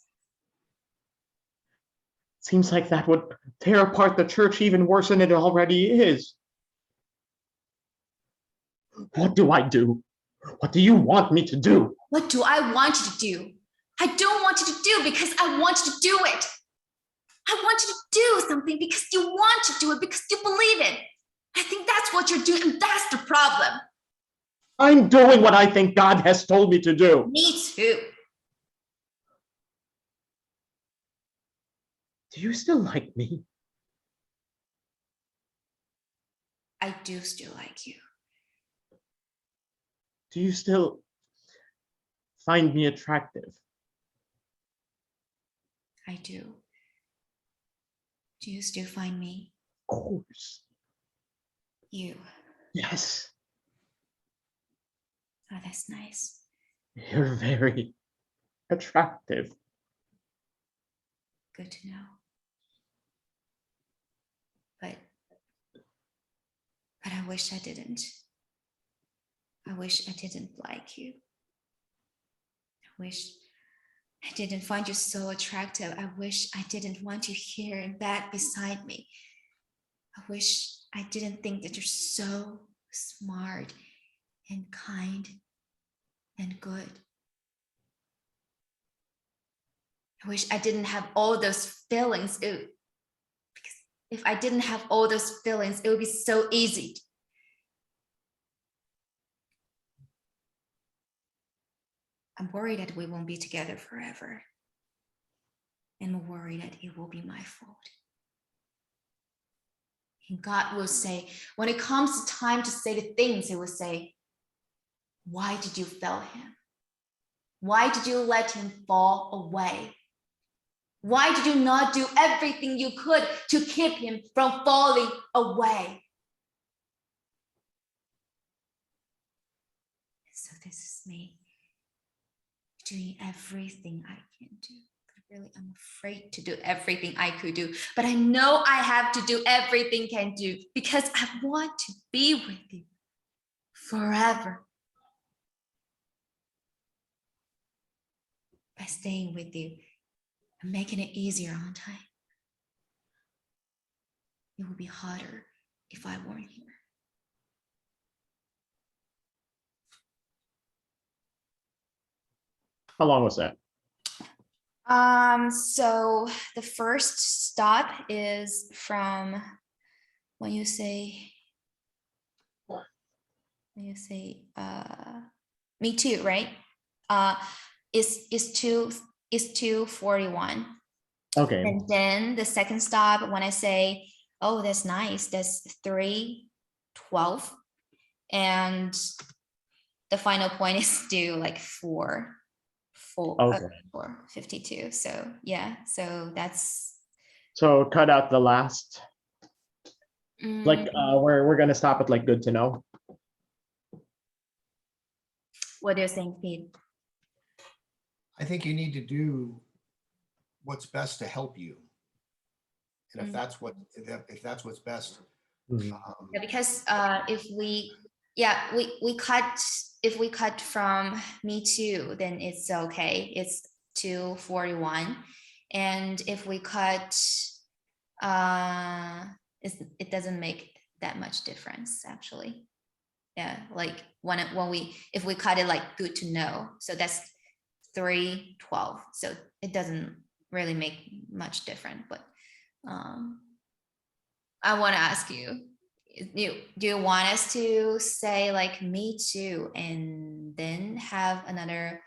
Seems like that would tear apart the church even worse than it already is. What do I do? What do you want me to do? What do I want you to do? I don't want you to do because I want you to do it. I want you to do something because you want to do it, because you believe it. I think that's what you're doing, and that's the problem. I'm doing what I think God has told me to do. Me too. Do you still like me? I do still like you. Do you still find me attractive? I do. Do you still find me? Of course. You. Yes. Oh, that's nice. You're very attractive. Good to know. But I wish I didn't. I wish I didn't like you. I wish I didn't find you so attractive. I wish I didn't want you here in bed beside me. I wish I didn't think that you're so smart and kind and good. I wish I didn't have all those feelings. Because if I didn't have all those feelings, it would be so easy. I'm worried that we won't be together forever. And I'm worried that it will be my fault. And God will say, when it comes to time to say the things, He will say, why did you fail him? Why did you let him fall away? Why did you not do everything you could to keep him from falling away? So this is me doing everything I can do. But really, I'm afraid to do everything I could do. But I know I have to do everything I can do because I want to be with you forever. By staying with you and making it easier on time. It would be harder if I weren't here. How long was that? So the first stop is from when you say me too, right? Is 2:41. Okay. And then the second stop, when I say, oh, that's nice, that's 3:12. And the final point is due like 4:52. So yeah, so that's So cut out the last, like we're gonna stop at like good to know. What do you think, Pete? I think you need to do what's best to help you. And if Mm. that's what, if that's what's best. Mhm. Yeah, because if we cut, if we cut from Me Too, then it's okay. It's 2:41. And if we cut, it doesn't make that much difference actually. Yeah, like if we cut it like Good to Know, so that's 3:12. So it doesn't really make much difference. But I want to ask you, do you want us to say like Me Too and then have another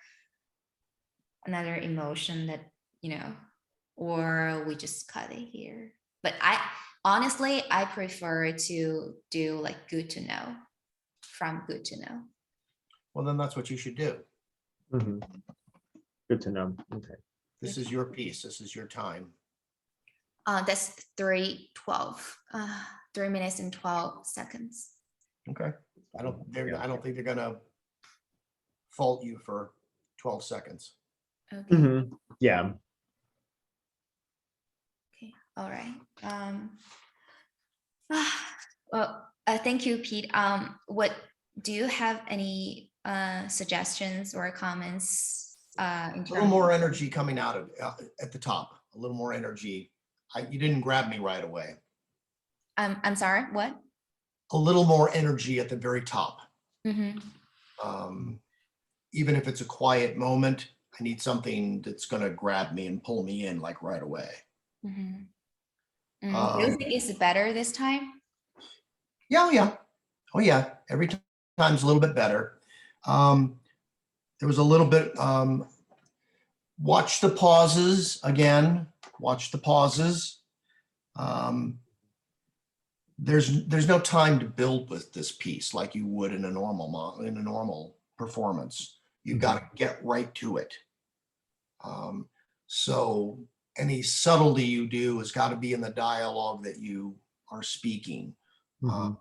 emotion that, or we just cut it here? But honestly, I prefer to do like Good to Know, from Good to Know. Well, then that's what you should do. Mhm. Good to know. Okay. This is your piece. This is your time. That's 3:12. 3 minutes and 12 seconds. Okay. I don't think they're gonna fault you for 12 seconds. Okay. Mhm. Yeah. Okay. All right. Well, thank you, Pete. What do you have any suggestions or comments in A little terms more energy coming out of at the top. A little more energy. You didn't grab me right away. I'm sorry, what? A little more energy at the very top. Mm-hmm. Even if it's a quiet moment, I need something that's going to grab me and pull me in like right away. Mm-hmm. Do you think it's better this time? Yeah. Oh yeah. Every time's a little bit better. There was a little bit, watch the pauses again, watch the pauses. There's no time to build with this piece like you would in a normal performance. You've got to get right to it. So any subtlety you do has got to be in the dialogue that you are speaking. Mhm.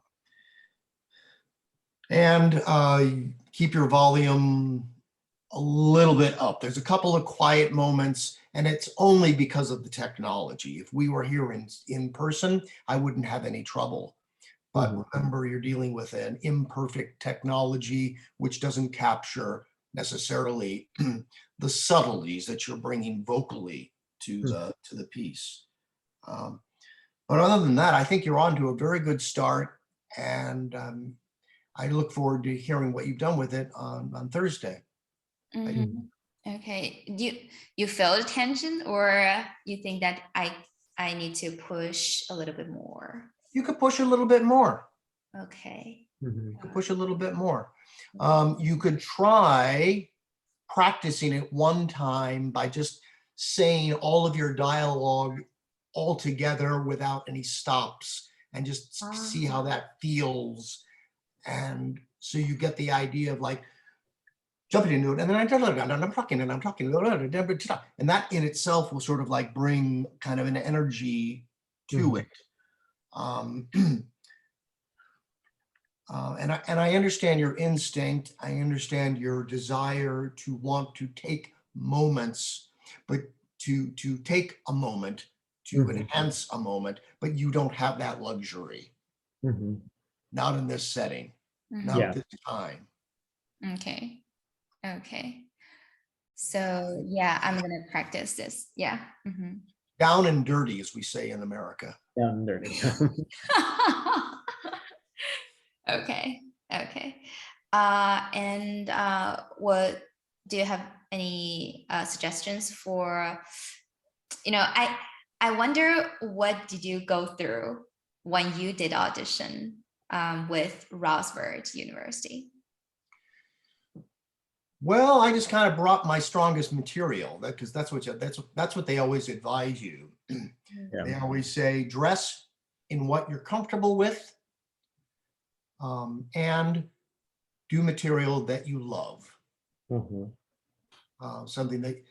And keep your volume a little bit up. There's a couple of quiet moments, and it's only because of the technology. If we were here in person, I wouldn't have any trouble. But remember, you're dealing with an imperfect technology, which doesn't capture necessarily the subtleties that you're bringing vocally to the piece. But other than that, I think you're on to a very good start, and I look forward to hearing what you've done with it on Thursday. Mm-hmm. Okay. You feel the tension, or you think that I need to push a little bit more? You could push a little bit more. Okay. You could push a little bit more. You could try practicing it one time by just saying all of your dialogue all together without any stops, and just see how that feels. And so you get the idea of like jumping into it, and then I'm talking, and that in itself will sort of like bring kind of an energy to it. And I understand your instinct. I understand your desire to want to take moments, but to take a moment to enhance a moment, but you don't have that luxury. Not in this setting, not this time. Okay. Okay. So yeah, I'm gonna practice this. Yeah. Down and dirty, as we say in America. Down and dirty. Okay. Okay. And what do you have any suggestions for, I wonder, what did you go through when you did audition with Roosevelt University? Well, I just kind of brought my strongest material, because that's what they always advise you. They always say dress in what you're comfortable with, and do material that you love. Something that,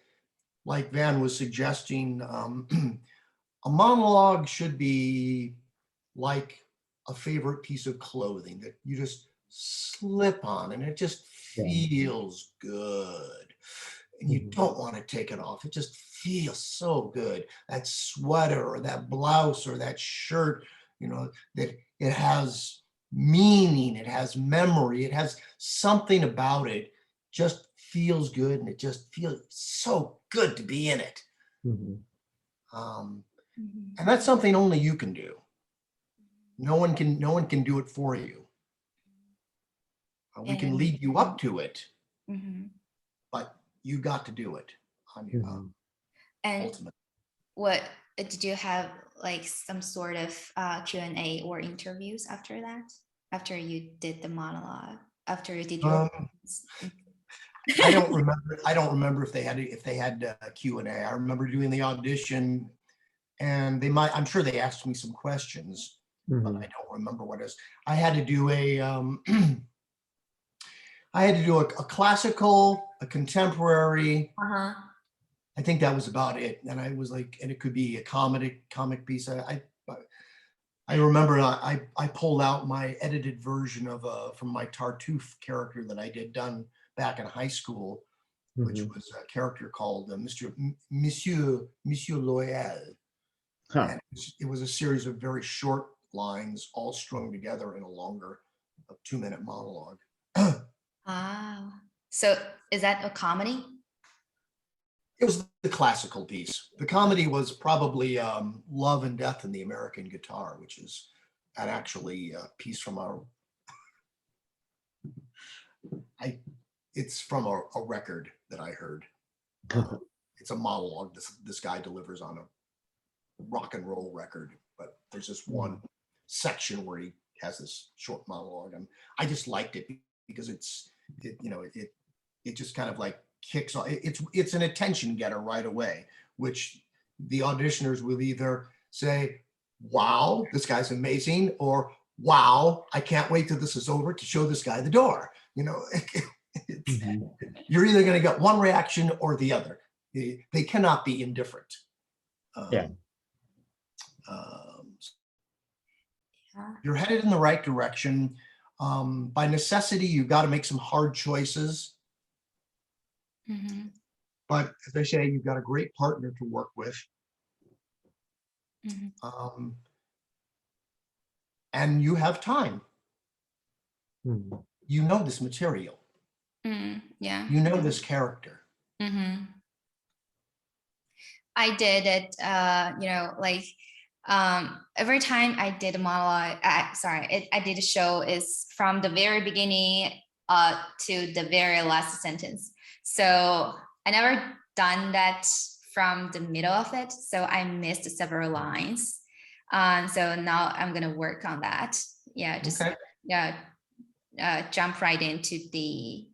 like Van was suggesting, a monologue should be like a favorite piece of clothing that you just slip on and it just feels good. and you Mhm. don't want to take it off. It just feels so good. That sweater or that blouse or that shirt, that it has meaning, it has memory, it has something about it, just feels good, and it just feels so good to be in it. Mhm. And that's something only you can do. No one can do it for you. We can And lead you up to it, mhm. but you got to do it on your Mhm. And ultimate. what did you have like some sort of Q&A or interviews after that? After you did the monologue, after you did your I don't remember. I don't remember if they had Q&A. I remember doing the audition, and I'm sure they asked me some questions, but Mhm. I don't remember what it is. I had to do a classical, a contemporary. uh-huh. I think that was about it. And I was like, and it could be a comic piece. I remember I pulled out my edited version of from my Tartuffe character that I did done back in high school, which Mhm. was a character called Monsieur Loyal. Huh. And it was a series of very short lines all strung together in a longer 2-minute monologue. Wow. So is that a comedy? It was the classical piece. The comedy was probably Love and Death in the American Guitar, which is actually a piece from it's from a record that I heard. It's a monologue this guy delivers on a rock and roll record, but there's this one section where he has this short monologue, and I just liked it because it just kind of like kicks off. It's an attention getter right away, which the auditioners will either say, "Wow, this guy's amazing," or "Wow, I can't wait till this is over to show this guy the door." Mhm. You're either going to get one reaction or the other. They cannot be indifferent. Yeah. You're headed in the right direction. By necessity, you've got to make some hard choices. Mm-hmm. But as I say, you've got a great partner to work with. Mm-hmm. And you have time. Mhm. You know this material. Yeah. You know this character. Mm-hmm. I did it, like every time I did a monologue, I did a show is from the very beginning to the very last sentence. So I never done that from the middle of it. So I missed several lines. So now I'm gonna work on that. Yeah, just Okay. jump right into the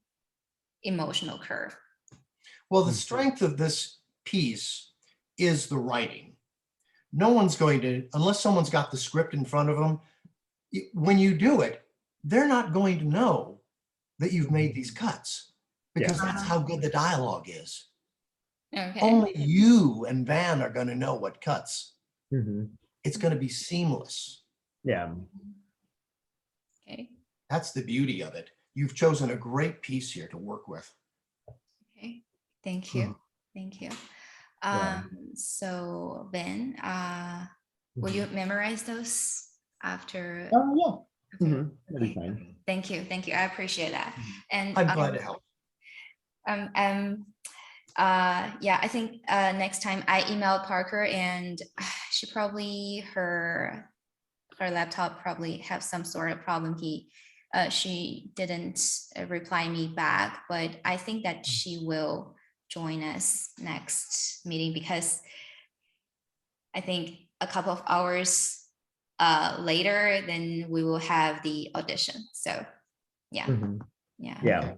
emotional curve. Well, the strength of this piece is the writing. No one's going to, unless someone's got the script in front of them, when you do it, they're not going to know that you've made these cuts because that's how good the dialogue is. Okay. Only you and Van are going to know what cuts. Mhm. It's going to be seamless. Yeah. Okay. That's the beauty of it. You've chosen a great piece here to work with. Okay. Thank you. Thank you. Yeah. So Ben, will you memorize those after? Oh yeah. Okay. Mhm. That'll be fine. Thank you. Thank you. I appreciate that. And I'm glad to help. yeah, I think next time I emailed Parker, and she probably her laptop probably have some sort of problem. She didn't reply me back, but I think that she will join us next meeting, because I think a couple of hours later, then we will have the audition. So yeah. Mhm. Yeah. Yeah.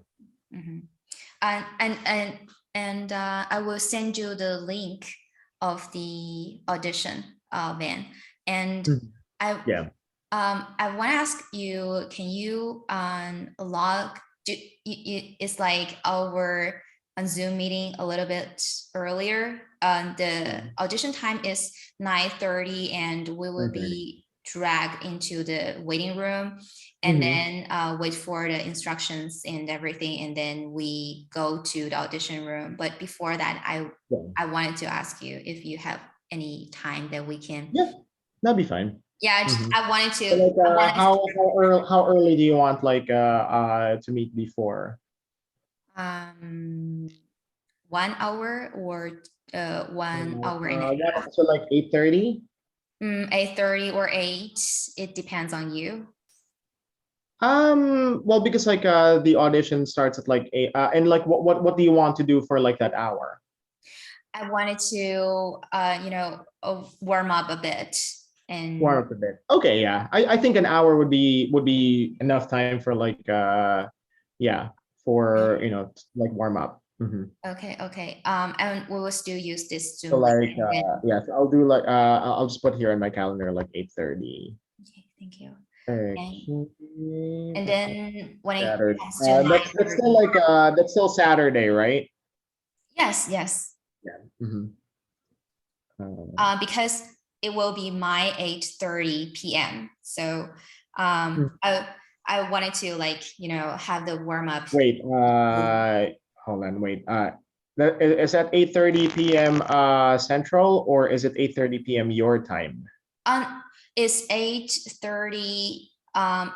Mhm. And I will send you the link of the audition, Van. And Yeah. I want to ask you, can you log? It's like our on Zoom meeting a little bit earlier. The audition time is 9:30, and we will be drag into the waiting room and Mhm. then wait for the instructions and everything, and then we go to the audition room. But before that, Yeah. I wanted to ask you if you have any time that we can. Yeah, that'd be fine. Yeah, Mhm. I wanted So to. like, I wanted how early do you want like to meet before? 1 hour or 1 hour and a half. So like 8:30. 8:30 or 8. It depends on you. Well, because like the audition starts at like 8, and like what do you want to do for like that hour? I wanted to, warm up a bit and. Warm up a bit. Okay, yeah. I think an hour would be enough time for like yeah, for like warm up. Mhm. Okay. And we will still use this So Zoom link. like yeah, so I'll do like I'll just put here in my calendar like 8:30. Okay, thank you. Okay. And then when it Saturday. comes to That's still 9:30. like that's still Saturday, right? Yes. Yeah. Mhm. Because it will be my 8:30 p.m. So I wanted to have the warm up. Wait, hold on, wait. Is that 8:30 p.m. Central, or is it 8:30 p.m. your time? It's 8:30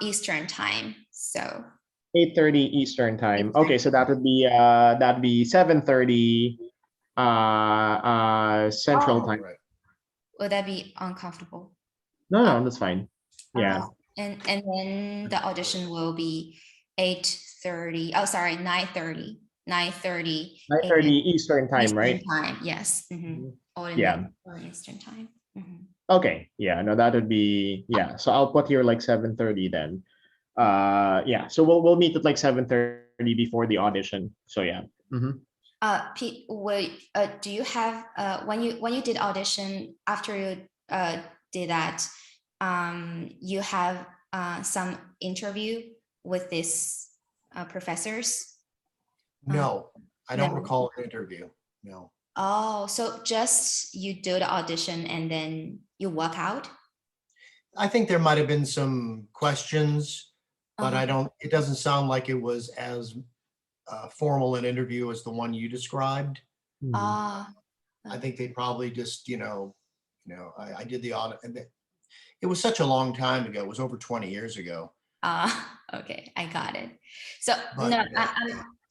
Eastern time. So 8:30 Eastern time. Okay, so that'd be 7:30 Central Oh. time. Right. would that be uncomfortable? No, that's fine. Yeah. And then the audition will be 8:30. Oh, sorry, 9:30. 9:30. 9:30 Eastern time, Eastern right? time. Yes. All in Yeah. Eastern time. Okay. Yeah. No, that would be yeah. So I'll put here like 7:30 then. Yeah. So we'll meet at like 7:30 before the audition. So yeah. Mhm. Pete, do you have when you did audition, after you did that, you have some interview with these professors? No, I don't No. recall an interview. No. Oh, so just you do the audition and then you walk out? I think there might have been some questions, but it doesn't sound like it was as formal an interview as the one you described. Mhm. I think they probably just, I did the audit, and it was such a long time ago. It was over 20 years ago. Okay, I got it. So But, no,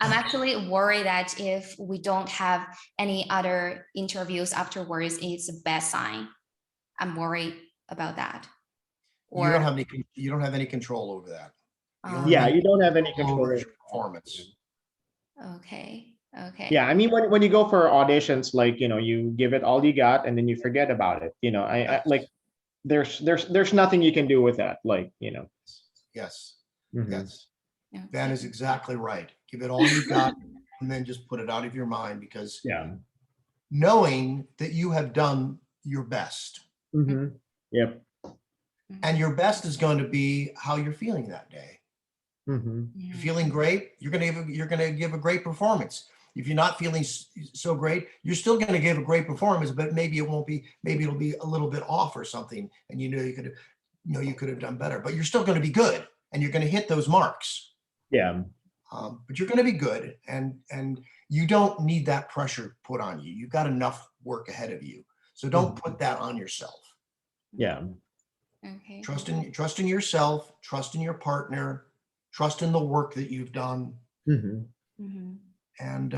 I'm actually worried that if we don't have any other interviews afterwards, it's a bad sign. I'm worried about that. You don't have any control over that. The only Yeah, thing you don't have any control control over over is your performance. Okay. Yeah, I mean when you go for auditions, like you give it all you got and then you forget about it. I like there's nothing you can do with that. Like Yes, Mhm. yes. That is exactly right. Give it all you got and then just put it out of your mind, because Yeah. knowing that you have done your best, Mhm. Yep. and your best is going to be how you're feeling that day. Mhm. If you're feeling great, you're going to give a great performance. If you're not feeling so great, you're still going to give a great performance, but maybe it won't be, maybe it'll be a little bit off or something, and you could have done better, but you're still going to be good and you're going to hit those marks. Yeah. But you're going to be good, and you don't need that pressure put on you. You've got enough work ahead of you, so don't put that on yourself. Yeah. Okay. Trust in yourself, trust in your partner, trust in the work that you've done, Mhm. and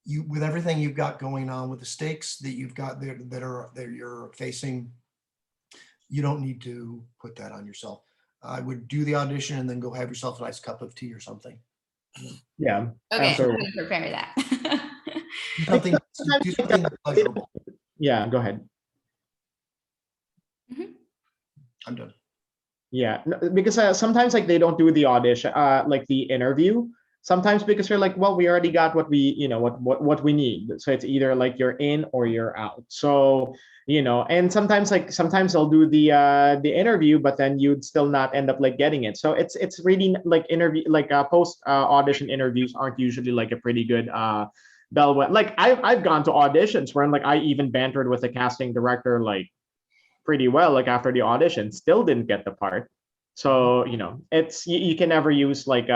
you, with everything you've got going on, with the stakes that you've got there that you're facing, you don't need to put that on yourself. I would do the audition and then go have yourself a nice cup of tea or something. Yeah. Okay, I'm Absolutely. gonna prepare that. Do something, do something pleasurable. Yeah, go ahead. I'm done. Yeah, because sometimes like they don't do the audition, like the interview. Sometimes because they're like, well, we already got what we, what we need. So it's either like you're in or you're out. So and sometimes they'll do the interview, but then you'd still not end up like getting it. So it's really like interview, like post audition interviews aren't usually like a pretty good bellwether. Like I've gone to auditions where like I even bantered with the casting director, like pretty well, like after the audition, still didn't get the part. So, it's you can never use like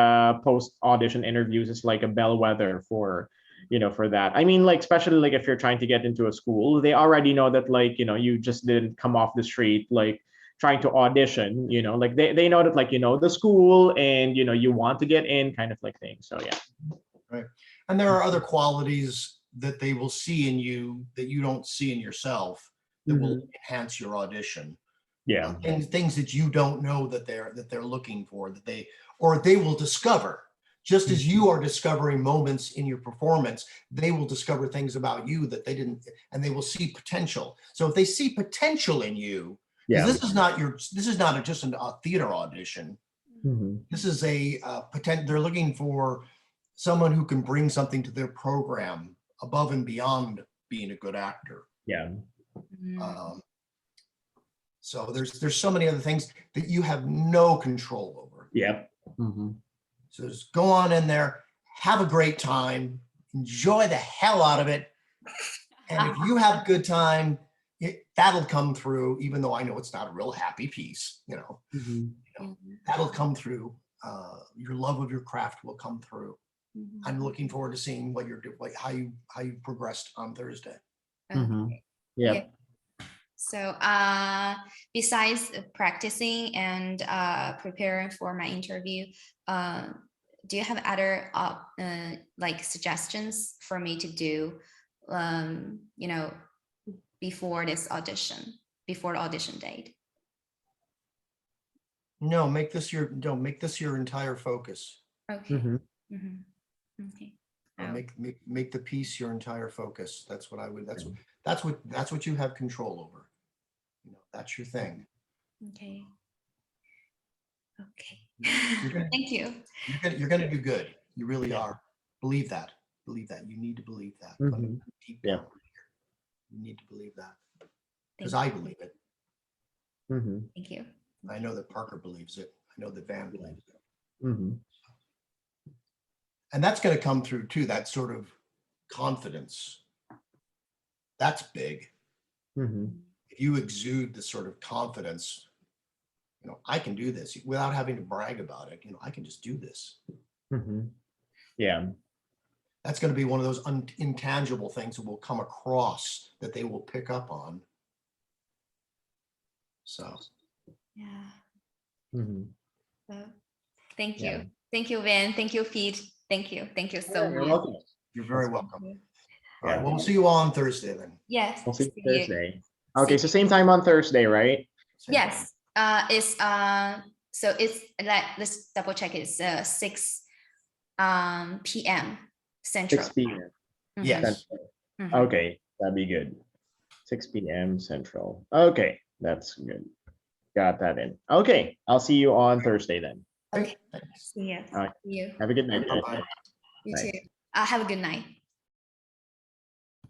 post audition interviews as like a bellwether for, for that. I mean, like especially like if you're trying to get into a school, they already know that like, you just didn't come off the street like trying to audition, like they know that like, the school and you want to get in kind of like thing. So yeah. Right. And there are other qualities that they will see in you that you don't see in yourself that will enhance your audition. Yeah. Things that you don't know that they're looking for, that they will discover. Just as you are discovering moments in your performance, they will discover things about you that they didn't, and they will see potential. So if they see potential in you, Yeah. this is not just a theater audition. This is a potential. They're looking for someone who can bring something to their program above and beyond being a good actor. Yeah. So there's so many other things that you have no control over. Yep. So just go on in there, have a great time, enjoy the hell out of it. And if you have a good time, that'll come through, even though I know it's not a real happy piece, that'll come through. Your love of your craft will come through. I'm looking forward to seeing what you're doing, how you progressed on Thursday. Yeah. So besides practicing and preparing for my interview, do you have other like suggestions for me to do, before this audition, before the audition date? No, make this your entire focus. Okay. Okay. Make the piece your entire focus. That's what I would. That's what you have control over. That's your thing. Okay. Okay. Thank you. You're gonna do good. You really are. Believe that. Believe that. You need to believe that. Deep down here. You need to believe that. Because I believe it. Thank you. I know that Parker believes it. I know that Van believes it. And that's going to come through too, that sort of confidence. That's big. If you exude this sort of confidence, I can do this without having to brag about it. I can just do this. Yeah. That's going to be one of those intangible things that will come across that they will pick up on. So. Yeah. So, thank you. Thank you, Van. Thank you, Pete. Thank you. Thank you so You're much. welcome. You're very welcome. All right, we'll see you all on Thursday then. Yes. We'll see you you. Thursday. Okay, so same time on Thursday, right? Same Yes. It's so it's like, let's double check. It's 6 p.m. Central. 6 p.m. time. Yes. Okay, that'd be good. 6 p.m. Central. Okay, that's good. Got that in. Okay, I'll see you on Thursday then. Okay. See you. All right. See you. Have a good night. Bye-bye. You Bye. too. Have a good night.